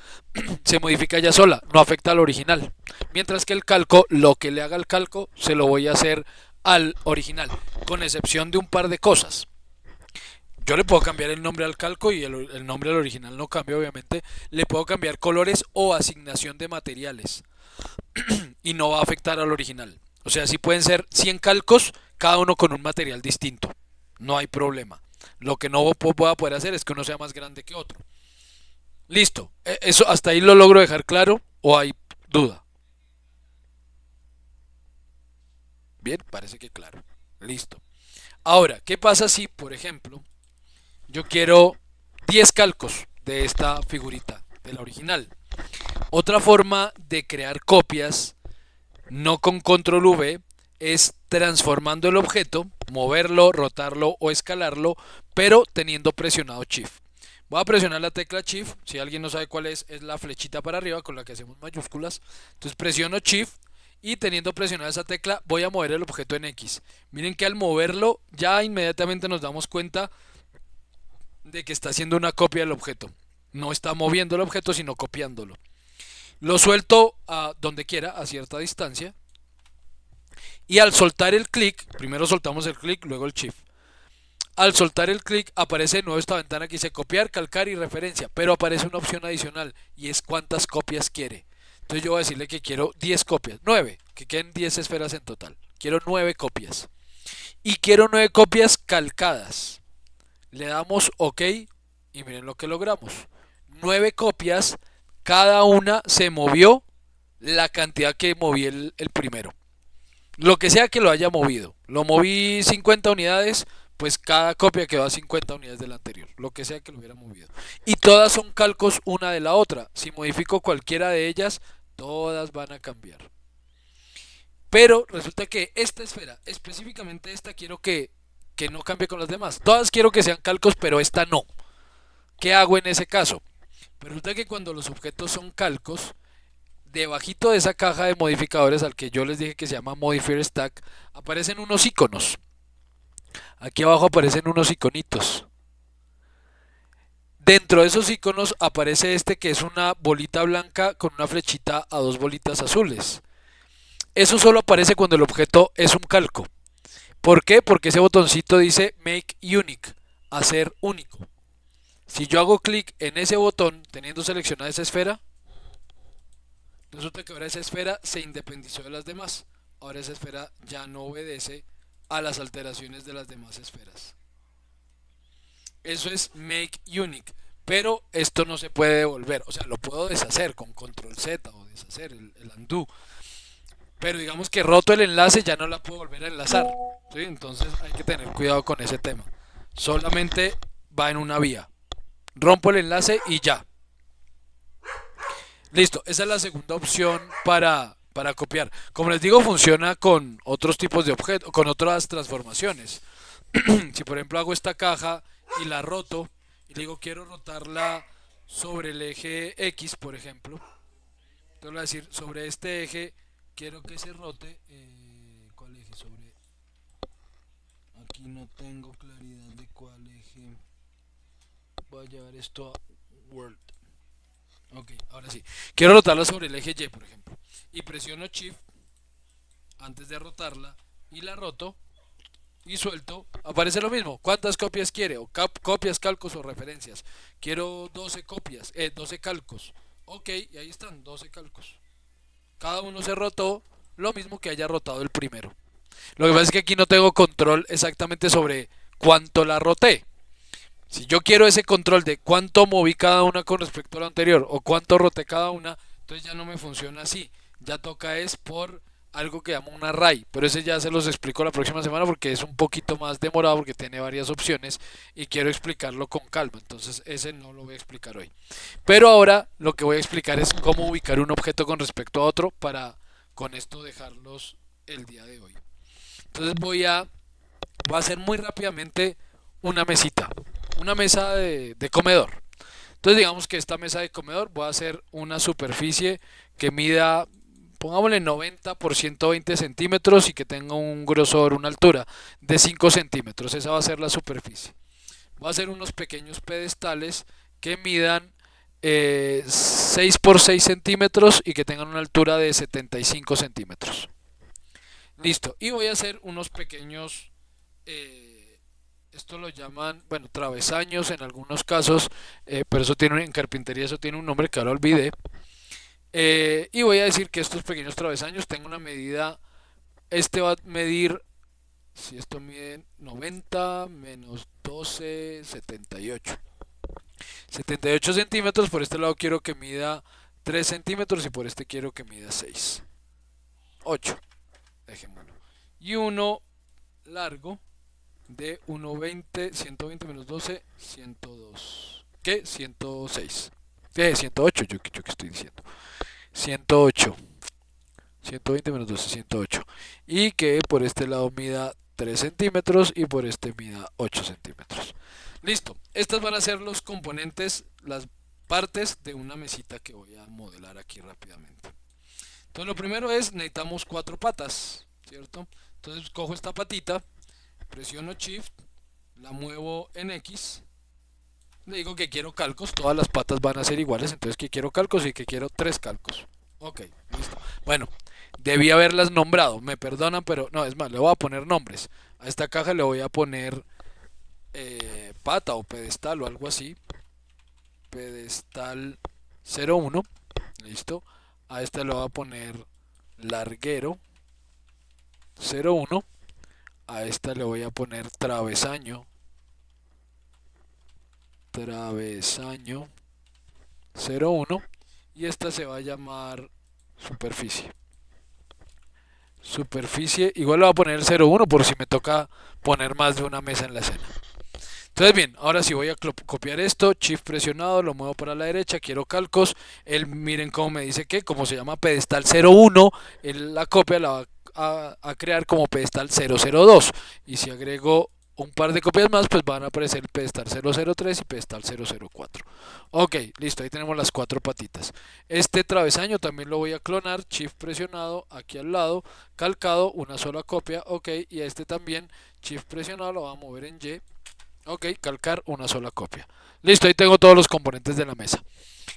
se modifica ella sola, no afecta al original. Mientras que el calco, lo que le haga al calco, se lo voy a hacer al original, con excepción de un par de cosas. Yo le puedo cambiar el nombre al calco y el nombre al original no cambia, obviamente. Le puedo cambiar colores o asignación de materiales y no va a afectar al original. O sea, si pueden ser 100 calcos, cada uno con un material distinto. No hay problema. Lo que no voy a poder hacer es que uno sea más grande que otro. Listo. Eso hasta ahí lo logro dejar claro o hay duda. Bien, parece que claro. Listo. Ahora, ¿qué pasa si, por ejemplo, yo quiero 10 calcos de esta figurita, de la original? Otra forma de crear copias, no con control V, es transformando el objeto, moverlo, rotarlo o escalarlo, pero teniendo presionado Shift. Voy a presionar la tecla Shift, si alguien no sabe cuál es la flechita para arriba con la que hacemos mayúsculas. Entonces presiono Shift y teniendo presionada esa tecla voy a mover el objeto en X. Miren que al moverlo ya inmediatamente nos damos cuenta de que está haciendo una copia del objeto. No está moviendo el objeto, sino copiándolo. Lo suelto a donde quiera, a cierta distancia. Y al soltar el clic, primero soltamos el clic, luego el shift. Al soltar el clic aparece de nuevo esta ventana que dice copiar, calcar y referencia, pero aparece una opción adicional y es cuántas copias quiere. Entonces yo voy a decirle que quiero 10 copias, 9, que queden 10 esferas en total. Quiero 9 copias. Y quiero 9 copias calcadas. Le damos OK y miren lo que logramos. 9 copias, cada una se movió la cantidad que moví el primero. Lo que sea que lo haya movido. Lo moví 50 unidades, pues cada copia quedó a 50 unidades de la anterior. Lo que sea que lo hubiera movido. Y todas son calcos una de la otra. Si modifico cualquiera de ellas, todas van a cambiar. Pero resulta que esta esfera, específicamente esta, quiero que no cambie con las demás. Todas quiero que sean calcos, pero esta no. ¿Qué hago en ese caso? Pero resulta que cuando los objetos son calcos, debajito de esa caja de modificadores al que yo les dije que se llama Modifier Stack, aparecen unos iconos. Aquí abajo aparecen unos iconitos. Dentro de esos iconos aparece este que es una bolita blanca con una flechita a dos bolitas azules. Eso solo aparece cuando el objeto es un calco. ¿Por qué? Porque ese botoncito dice Make Unique, hacer único. Si yo hago clic en ese botón teniendo seleccionada esa esfera, resulta que ahora esa esfera se independizó de las demás. Ahora esa esfera ya no obedece a las alteraciones de las demás esferas. Eso es Make Unique. Pero esto no se puede devolver. O sea, lo puedo deshacer con Control Z o deshacer el undo. Pero digamos que roto el enlace ya no la puedo volver a enlazar. ¿Sí? Entonces hay que tener cuidado con ese tema. Solamente va en una vía. Rompo el enlace y ya. Listo, esa es la segunda opción para copiar. Como les digo, funciona con otros tipos de objetos, con otras transformaciones. Si por ejemplo hago esta caja y la roto y le digo quiero rotarla sobre el eje X, por ejemplo, entonces voy a decir sobre este eje quiero que se rote. ¿Cuál eje? Sobre. Aquí no tengo claridad de cuál eje. Voy a llevar esto a Word. Ok, ahora sí. Quiero rotarla sobre el eje Y, por ejemplo. Y presiono Shift antes de rotarla y la roto y suelto. Aparece lo mismo. ¿Cuántas copias quiere? O copias, calcos o referencias. Quiero 12 copias, 12 calcos. Ok, y ahí están, 12 calcos. Cada uno se rotó lo mismo que haya rotado el primero. Lo que pasa es que aquí no tengo control exactamente sobre cuánto la roté. Si yo quiero ese control de cuánto moví cada una con respecto a la anterior o cuánto roté cada una, entonces ya no me funciona así. Ya toca es por algo que llamo un array, pero ese ya se los explico la próxima semana porque es un poquito más demorado porque tiene varias opciones y quiero explicarlo con calma, entonces ese no lo voy a explicar hoy. Pero ahora lo que voy a explicar es cómo ubicar un objeto con respecto a otro para con esto dejarlos el día de hoy. Entonces voy a hacer muy rápidamente una mesita, una mesa de comedor. Entonces digamos que esta mesa de comedor voy a hacer una superficie que mida, pongámosle 90 por 120 centímetros y que tenga un grosor, una altura de 5 centímetros. Esa va a ser la superficie. Voy a hacer unos pequeños pedestales que midan 6 por 6 centímetros y que tengan una altura de 75 centímetros. Listo. Y voy a hacer unos pequeños, esto lo llaman, bueno, travesaños en algunos casos, pero eso tiene, en carpintería eso tiene un nombre que ahora olvidé. Y voy a decir que estos pequeños travesaños tengo una medida, este va a medir, si esto mide 90 menos 12, 78. 78 centímetros, por este lado quiero que mida 3 centímetros y por este quiero que mida 6. 8, dejémoslo. Y uno largo de 120, 120 menos 12, 102. ¿Qué? 106. 108, yo que estoy diciendo. 108. 120 menos 12, 108. Y que por este lado mida 3 centímetros y por este mida 8 centímetros. Listo. Estas van a ser los componentes, las partes de una mesita que voy a modelar aquí rápidamente. Entonces lo primero es, necesitamos 4 patas, ¿cierto? Entonces cojo esta patita, presiono Shift, la muevo en X, Le digo que quiero calcos, todas las patas van a ser iguales, entonces que quiero calcos y que quiero 3 calcos. Ok, listo. Bueno, debí haberlas nombrado, me perdonan, pero no, es más, le voy a poner nombres. A esta caja le voy a poner pata o pedestal o algo así. Pedestal 01, listo. A esta le voy a poner larguero 01. A esta le voy a poner travesaño 01. Y esta se va a llamar superficie. Superficie, igual le voy a poner el 01 por si me toca poner más de una mesa en la escena. Entonces bien, ahora sí voy a copiar esto, shift presionado, lo muevo para la derecha, quiero calcos, él miren cómo me dice que, como se llama pedestal 01, la copia la va a crear como pedestal 002, y si agrego un par de copias más, pues van a aparecer el pedestal 003 y pedestal 004. Ok, listo, ahí tenemos las 4 patitas. Este travesaño también lo voy a clonar, shift presionado, aquí al lado, calcado, una sola copia, ok, y a este también, shift presionado, lo voy a mover en Y. Ok, calcar una sola copia. Listo, ahí tengo todos los componentes de la mesa.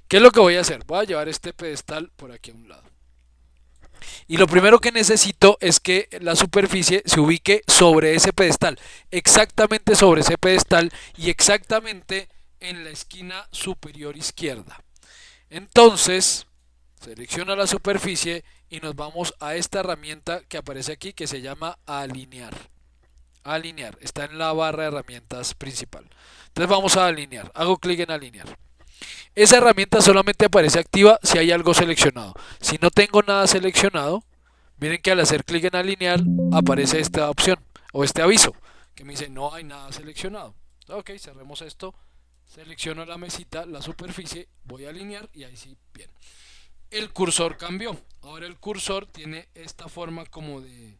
¿Qué es lo que voy a hacer? Voy a llevar este pedestal por aquí a un lado. Y lo primero que necesito es que la superficie se ubique sobre ese pedestal. Exactamente sobre ese pedestal y exactamente en la esquina superior izquierda. Entonces, selecciona la superficie y nos vamos a esta herramienta que aparece aquí que se llama alinear. Alinear, está en la barra de herramientas principal. Entonces vamos a alinear, hago clic en alinear. Esa herramienta solamente aparece activa si hay algo seleccionado. Si no tengo nada seleccionado, miren que al hacer clic en alinear aparece esta opción o este aviso que me dice no hay nada seleccionado. Ok, cerremos esto, selecciono la mesita, la superficie, voy a alinear y ahí sí, bien. El cursor cambió, ahora el cursor tiene esta forma como de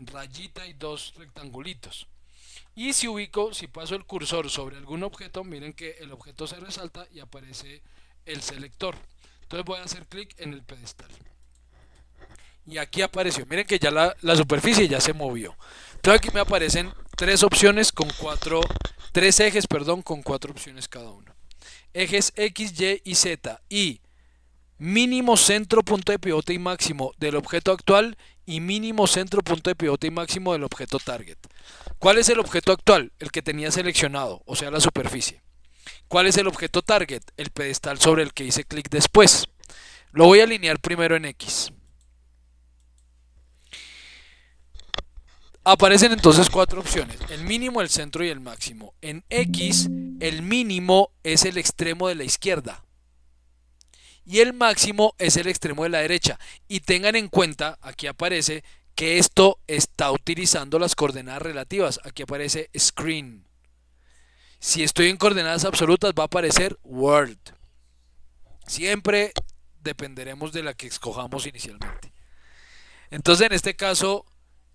rayita y 2 rectangulitos. Y si paso el cursor sobre algún objeto, miren que el objeto se resalta y aparece el selector. Entonces voy a hacer clic en el pedestal. Y aquí apareció, miren que ya la superficie ya se movió. Entonces aquí me aparecen tres ejes, con 4 opciones cada uno. Ejes X, Y y Z. Y mínimo centro punto de pivote y máximo del objeto actual y mínimo centro punto de pivote y máximo del objeto target. ¿Cuál es el objeto actual? El que tenía seleccionado, o sea la superficie. ¿Cuál es el objeto target? El pedestal sobre el que hice clic después. Lo voy a alinear primero en X. Aparecen entonces 4 opciones, el mínimo, el centro y el máximo. En X, el mínimo es el extremo de la izquierda y el máximo es el extremo de la derecha. Y tengan en cuenta, aquí aparece que esto está utilizando las coordenadas relativas. Aquí aparece screen. Si estoy en coordenadas absolutas va a aparecer world. Siempre dependeremos de la que escojamos inicialmente. Entonces en este caso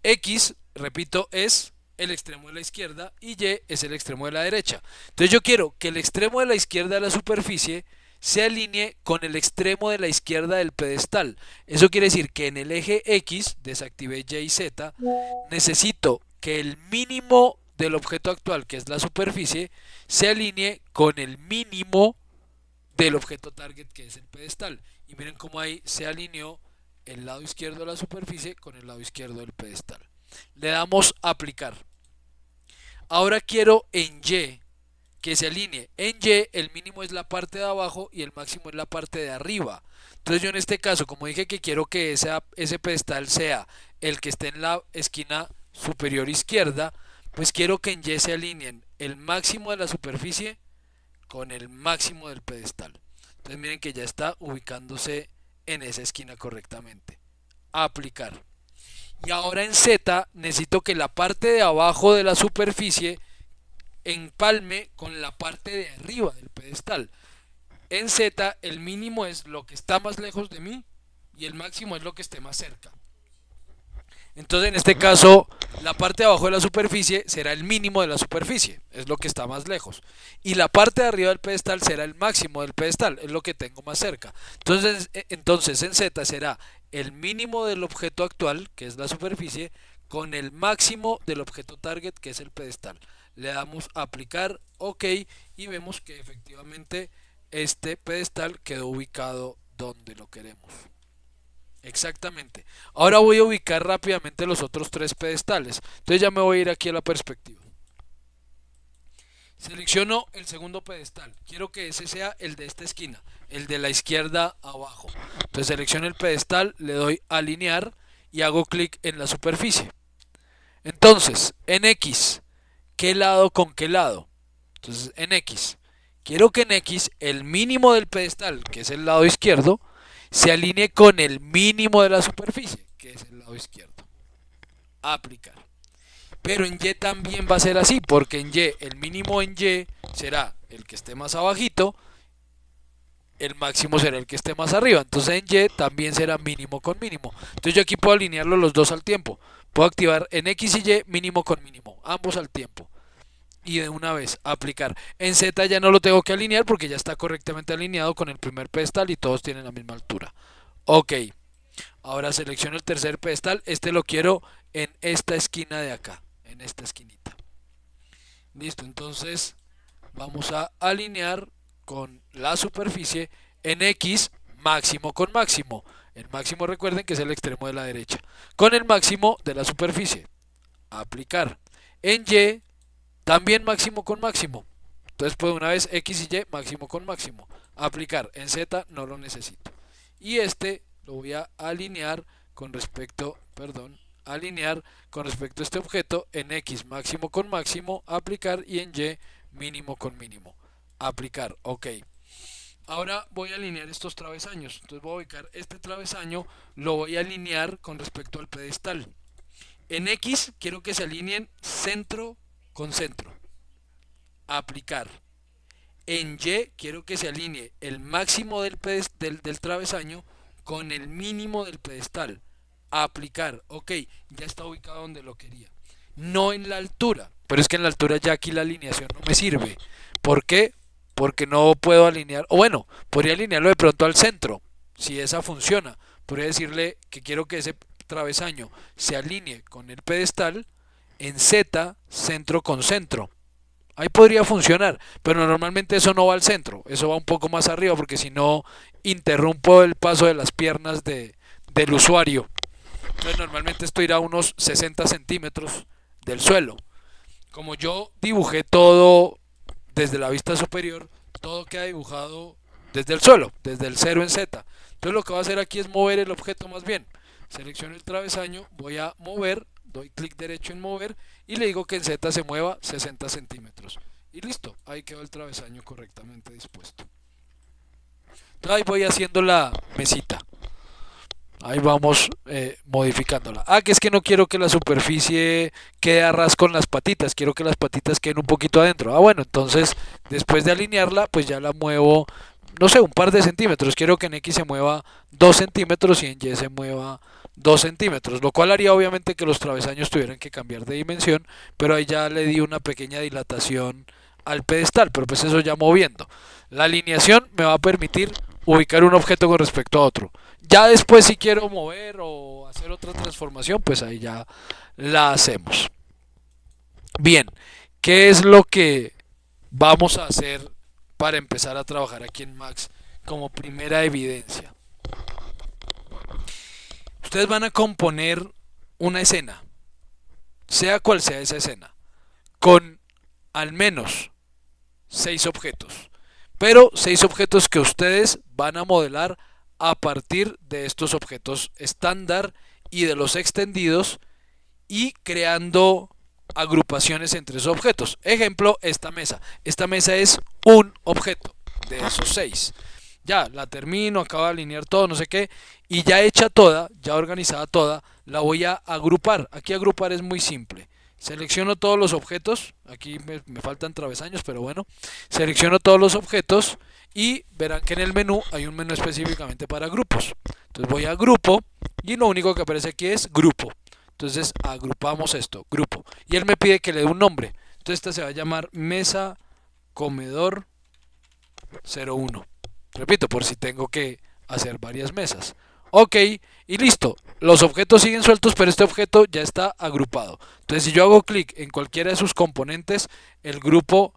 X, repito, es el extremo de la izquierda y Y es el extremo de la derecha. Entonces yo quiero que el extremo de la izquierda de la superficie se alinee con el extremo de la izquierda del pedestal. Eso quiere decir que en el eje X, desactivé Y y Z, necesito que el mínimo del objeto actual, que es la superficie, se alinee con el mínimo del objeto target, que es el pedestal. Y miren cómo ahí se alineó el lado izquierdo de la superficie con el lado izquierdo del pedestal. Le damos a aplicar. Ahora quiero en Y que se alinee. En Y el mínimo es la parte de abajo y el máximo es la parte de arriba. Entonces yo en este caso, como dije que quiero que ese pedestal sea el que esté en la esquina superior izquierda, pues quiero que en Y se alineen el máximo de la superficie con el máximo del pedestal. Entonces miren que ya está ubicándose en esa esquina correctamente. Aplicar. Y ahora en Z necesito que la parte de abajo de la superficie empalme con la parte de arriba del pedestal. En Z el mínimo es lo que está más lejos de mí y el máximo es lo que esté más cerca. Entonces en este caso la parte de abajo de la superficie será el mínimo de la superficie, es lo que está más lejos. Y la parte de arriba del pedestal será el máximo del pedestal, es lo que tengo más cerca. Entonces en Z será el mínimo del objeto actual, que es la superficie, con el máximo del objeto target, que es el pedestal. le damos a aplicar, ok, y vemos que efectivamente este pedestal quedó ubicado donde lo queremos. Exactamente. Ahora voy a ubicar rápidamente los otros tres pedestales. Entonces ya me voy a ir aquí a la perspectiva. Selecciono el segundo pedestal. Quiero que ese sea el de esta esquina, el de la izquierda abajo. Entonces selecciono el pedestal, le doy a alinear y hago clic en la superficie. Entonces, en X, ¿qué lado con qué lado? Entonces, en X, quiero que en X el mínimo del pedestal, que es el lado izquierdo, se alinee con el mínimo de la superficie, que es el lado izquierdo. Aplicar. Pero en Y también va a ser así, porque en Y, el mínimo en Y será el que esté más abajito, el máximo será el que esté más arriba. Entonces en Y también será mínimo con mínimo. Entonces yo aquí puedo alinearlo los dos al tiempo. Puedo activar en X y Y mínimo con mínimo, ambos al tiempo. Y de una vez aplicar. En Z ya no lo tengo que alinear porque ya está correctamente alineado con el primer pedestal y todos tienen la misma altura. Ok. Ahora selecciono el tercer pedestal. Este lo quiero en esta esquina de acá, en esta esquinita. Listo, entonces vamos a alinear con la superficie en X máximo con máximo. El máximo recuerden que es el extremo de la derecha. Con el máximo de la superficie. Aplicar. En Y también máximo con máximo. Entonces puedo una vez X y Y máximo con máximo. Aplicar. En Z no lo necesito. Y este lo voy a alinear con respecto, alinear con respecto a este objeto en X máximo con máximo, aplicar y en Y mínimo con mínimo. Aplicar, ok. Ahora voy a alinear estos travesaños. Entonces voy a ubicar este travesaño, lo voy a alinear con respecto al pedestal. En X quiero que se alineen centro con centro. Aplicar. En Y quiero que se alinee el máximo del travesaño con el mínimo del pedestal. Aplicar. Ok, ya está ubicado donde lo quería. No en la altura. Pero es que en la altura ya aquí la alineación no me sirve. ¿Por qué? Porque no puedo alinear. O bueno, podría alinearlo de pronto al centro. Si esa funciona. Podría decirle que quiero que ese travesaño se alinee con el pedestal en Z, centro con centro. Ahí podría funcionar, pero normalmente eso no va al centro, eso va un poco más arriba porque si no interrumpo el paso de las piernas del usuario. Entonces normalmente esto irá a unos 60 centímetros del suelo. Como yo dibujé todo desde la vista superior, todo queda dibujado desde el suelo, desde el 0 en Z. Entonces lo que voy a hacer aquí es mover el objeto más bien. Selecciono el travesaño, voy a mover, doy clic derecho en mover y le digo que en Z se mueva 60 centímetros. Y listo, ahí quedó el travesaño correctamente dispuesto. Entonces ahí voy haciendo la mesita. Ahí vamos modificándola. Ah, que es que no quiero que la superficie quede a ras con las patitas. Quiero que las patitas queden un poquito adentro. Ah, bueno, entonces después de alinearla, pues ya la muevo, no sé, un par de centímetros. Quiero que en X se mueva 2 centímetros y en Y se mueva 2 centímetros. Lo cual haría obviamente que los travesaños tuvieran que cambiar de dimensión. Pero ahí ya le di una pequeña dilatación al pedestal. Pero pues eso ya moviendo. La alineación me va a permitir ubicar un objeto con respecto a otro. Ya después si quiero mover o hacer otra transformación, pues ahí ya la hacemos. Bien, ¿qué es lo que vamos a hacer para empezar a trabajar aquí en Max como primera evidencia? Ustedes van a componer una escena, sea cual sea esa escena, con al menos 6 objetos, pero 6 objetos que ustedes van a modelar a partir de estos objetos estándar y de los extendidos y creando agrupaciones entre esos objetos. Ejemplo, esta mesa. Esta mesa es un objeto de esos 6. Ya la termino, acabo de alinear todo, no sé qué, y ya hecha toda, ya organizada toda, la voy a agrupar. Aquí agrupar es muy simple. Selecciono todos los objetos, aquí me faltan travesaños, pero bueno, selecciono todos los objetos y verán que en el menú hay un menú específicamente para grupos. Entonces voy a grupo y lo único que aparece aquí es grupo. Entonces agrupamos esto, grupo. Y él me pide que le dé un nombre. Entonces esta se va a llamar mesa comedor 01. Repito, por si tengo que hacer varias mesas. Ok, y listo. los objetos siguen sueltos, pero este objeto ya está agrupado. Entonces, si yo hago clic en cualquiera de sus componentes, el grupo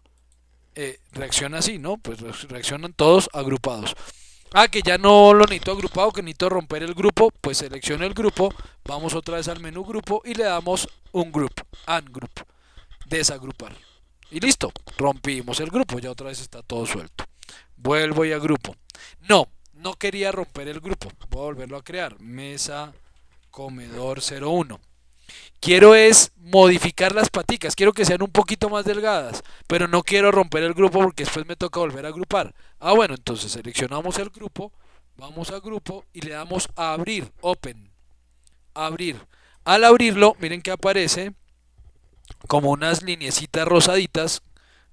reacciona así, ¿no? Pues reaccionan todos agrupados. Ah, que ya no lo necesito agrupado, que necesito romper el grupo, pues selecciono el grupo, vamos otra vez al menú grupo y le damos un group, ungroup, desagrupar. Y listo, rompimos el grupo, ya otra vez está todo suelto. Vuelvo y agrupo. No quería romper el grupo, voy a volverlo a crear. Mesa comedor 01. Quiero es modificar las paticas, quiero que sean un poquito más delgadas, pero no quiero romper el grupo porque después me toca volver a agrupar. Ah, bueno, entonces seleccionamos el grupo, vamos a grupo y le damos a abrir, open, abrir. Al abrirlo, miren que aparece como unas lineecitas rosaditas,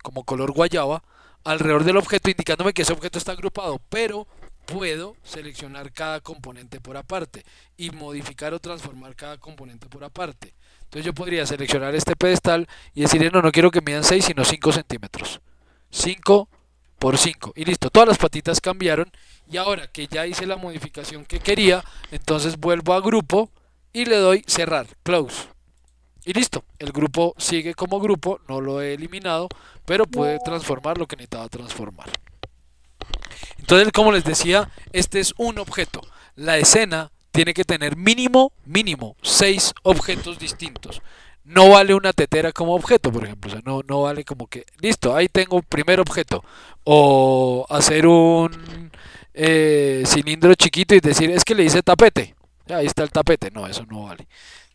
como color guayaba, alrededor del objeto, indicándome que ese objeto está agrupado, pero puedo seleccionar cada componente por aparte y modificar o transformar cada componente por aparte. Entonces yo podría seleccionar este pedestal y decirle, no quiero que midan 6 sino 5 centímetros. 5 por 5 y listo, todas las patitas cambiaron. Y ahora que ya hice la modificación que quería, entonces vuelvo a grupo y le doy cerrar, close. Y listo, el grupo sigue como grupo, no lo he eliminado, pero puede transformar lo que necesitaba transformar. Entonces, como les decía, este es un objeto. La escena tiene que tener mínimo 6 objetos distintos. No vale una tetera como objeto, por ejemplo. O sea, no vale como que, listo, ahí tengo primer objeto. O hacer un cilindro chiquito y decir, es que le hice tapete. Ya, ahí está el tapete. No, eso no vale.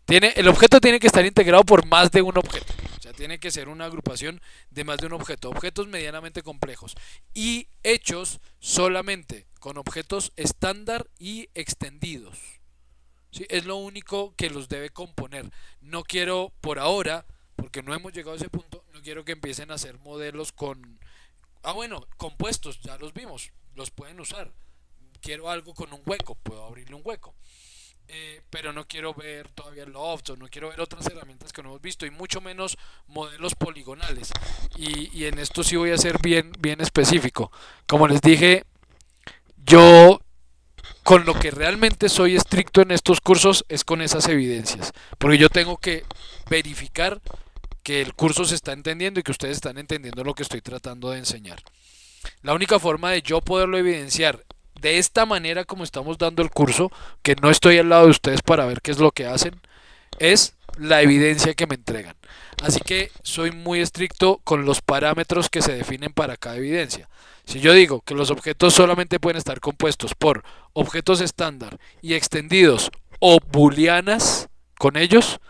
El objeto tiene que estar integrado por más de un objeto. O sea, tiene que ser una agrupación de más de un objeto. Objetos medianamente complejos. Y hechos solamente con objetos estándar y extendidos. ¿Sí? Es lo único que los debe componer. No quiero por ahora, porque no hemos llegado a ese punto, no quiero que empiecen a hacer modelos con... Ah, bueno, compuestos, ya los vimos. Los pueden usar. Quiero algo con un hueco, puedo abrirle un hueco. Pero no quiero ver todavía lofts o no quiero ver otras herramientas que no hemos visto y mucho menos modelos poligonales y en esto sí voy a ser bien específico. Como les dije, yo con lo que realmente soy estricto en estos cursos es con esas evidencias, porque yo tengo que verificar que el curso se está entendiendo y que ustedes están entendiendo lo que estoy tratando de enseñar. La única forma de yo poderlo evidenciar de esta manera como estamos dando el curso, que no estoy al lado de ustedes para ver qué es lo que hacen, es la evidencia que me entregan. Así que soy muy estricto con los parámetros que se definen para cada evidencia. Si yo digo que los objetos solamente pueden estar compuestos por objetos estándar y extendidos o booleanas con ellos,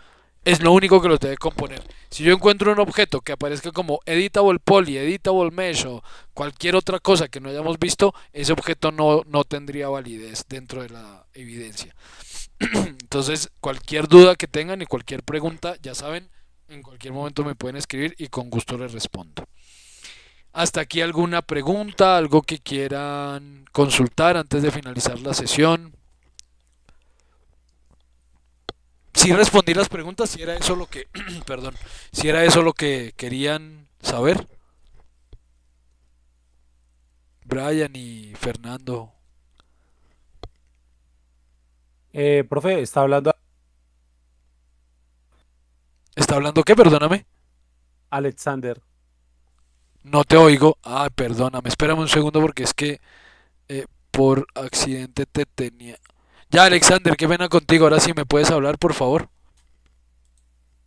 es lo único que los debe componer. Si yo encuentro un objeto que aparezca como editable poly, editable mesh o cualquier otra cosa que no hayamos visto, ese objeto no tendría validez dentro de la evidencia. Entonces, cualquier duda que tengan y cualquier pregunta, ya saben, en cualquier momento me pueden escribir y con gusto les respondo. Hasta aquí alguna pregunta, algo que quieran consultar antes de finalizar la sesión. Si respondí las preguntas, si era eso lo que, perdón, si era eso lo que querían saber. Brian y Fernando. Profe, está hablando ¿Está hablando qué? Perdóname. Alexander. No te oigo. Ah, perdóname. Espérame un segundo porque es que por accidente te tenía. Ya, Alexander, qué pena contigo. Ahora sí me puedes hablar, por favor.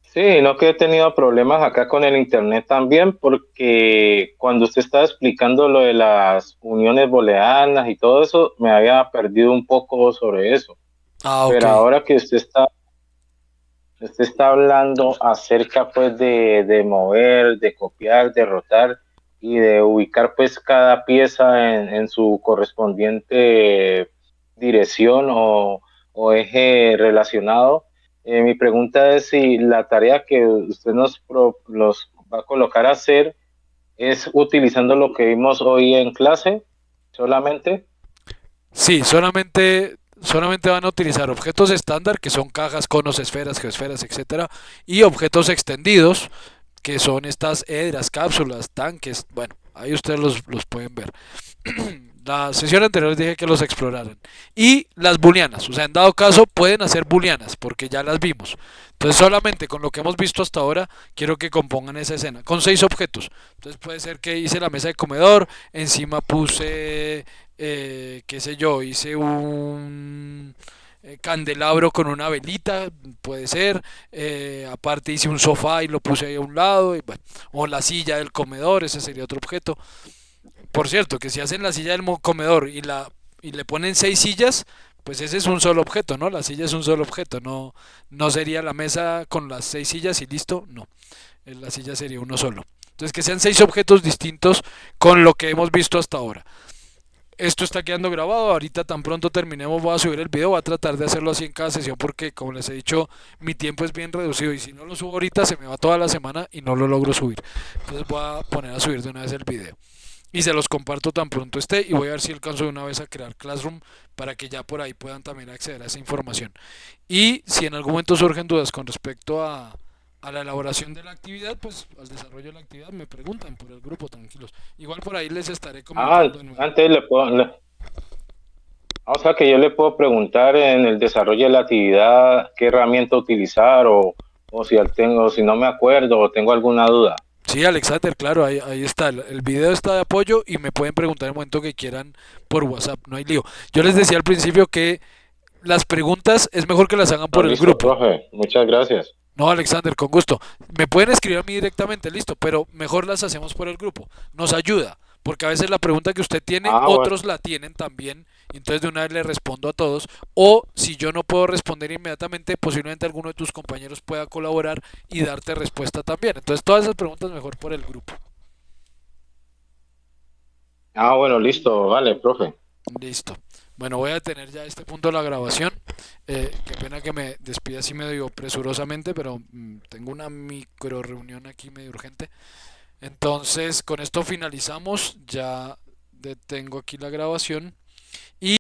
Sí, no que he tenido problemas acá con el internet también, porque cuando usted estaba explicando lo de las uniones booleanas y todo eso, me había perdido un poco sobre eso. Ah, ok. Pero ahora que usted está hablando acerca pues de mover, de copiar, de rotar y de ubicar pues cada pieza en su correspondiente dirección o eje relacionado. Mi pregunta es si la tarea que usted los va a colocar a hacer es utilizando lo que vimos hoy en clase solamente. Sí, solamente van a utilizar objetos estándar, que son cajas, conos, esferas, geosferas, etcétera, y objetos extendidos, que son estas hedras, cápsulas, tanques. Bueno, ahí ustedes los pueden ver. la sesión anterior les dije que los exploraran. Y las booleanas, o sea, en dado caso pueden hacer booleanas, porque ya las vimos. Entonces solamente con lo que hemos visto hasta ahora, quiero que compongan esa escena, con 6 objetos. Entonces puede ser que hice la mesa de comedor, encima puse, qué sé yo, hice un candelabro con una velita, puede ser. Aparte hice un sofá y lo puse ahí a un lado, y bueno, o la silla del comedor, ese sería otro objeto. Por cierto, que si hacen la silla del comedor y le ponen 6 sillas, pues ese es un solo objeto, ¿no? La silla es un solo objeto, no sería la mesa con las 6 sillas y listo, no. La silla sería uno solo. Entonces que sean 6 objetos distintos con lo que hemos visto hasta ahora. Esto está quedando grabado, ahorita tan pronto terminemos voy a subir el video, voy a tratar de hacerlo así en cada sesión porque como les he dicho mi tiempo es bien reducido y si no lo subo ahorita se me va toda la semana y no lo logro subir. Entonces voy a poner a subir de una vez el video y se los comparto tan pronto esté y voy a ver si alcanzo de una vez a crear Classroom para que ya por ahí puedan también acceder a esa información. Y si en algún momento surgen dudas con respecto a la elaboración de la actividad, pues al desarrollo de la actividad me preguntan por el grupo, tranquilos. Igual por ahí les estaré comunicando de nuevo. Antes o sea que yo le puedo preguntar en el desarrollo de la actividad qué herramienta utilizar o si no me acuerdo o tengo alguna duda. Sí, Alexander, claro, ahí está. El video está de apoyo y me pueden preguntar en el momento que quieran por WhatsApp, no hay lío. Yo les decía al principio que las preguntas es mejor que las hagan por el Listo, grupo. profe, muchas gracias. No, Alexander, con gusto. Me pueden escribir a mí directamente, listo, pero mejor las hacemos por el grupo. Nos ayuda, porque a veces la pregunta que usted tiene, Bueno, otros la tienen también, y entonces de una vez le respondo a todos. O si yo no puedo responder inmediatamente, posiblemente alguno de tus compañeros pueda colaborar y darte respuesta también. Entonces todas esas preguntas mejor por el grupo. bueno, listo, vale, profe. Listo. Bueno, voy a detener ya a este punto la grabación. Qué pena que me despida así medio presurosamente, pero tengo una micro reunión aquí medio urgente. Entonces, con esto finalizamos. Ya detengo aquí la grabación. Y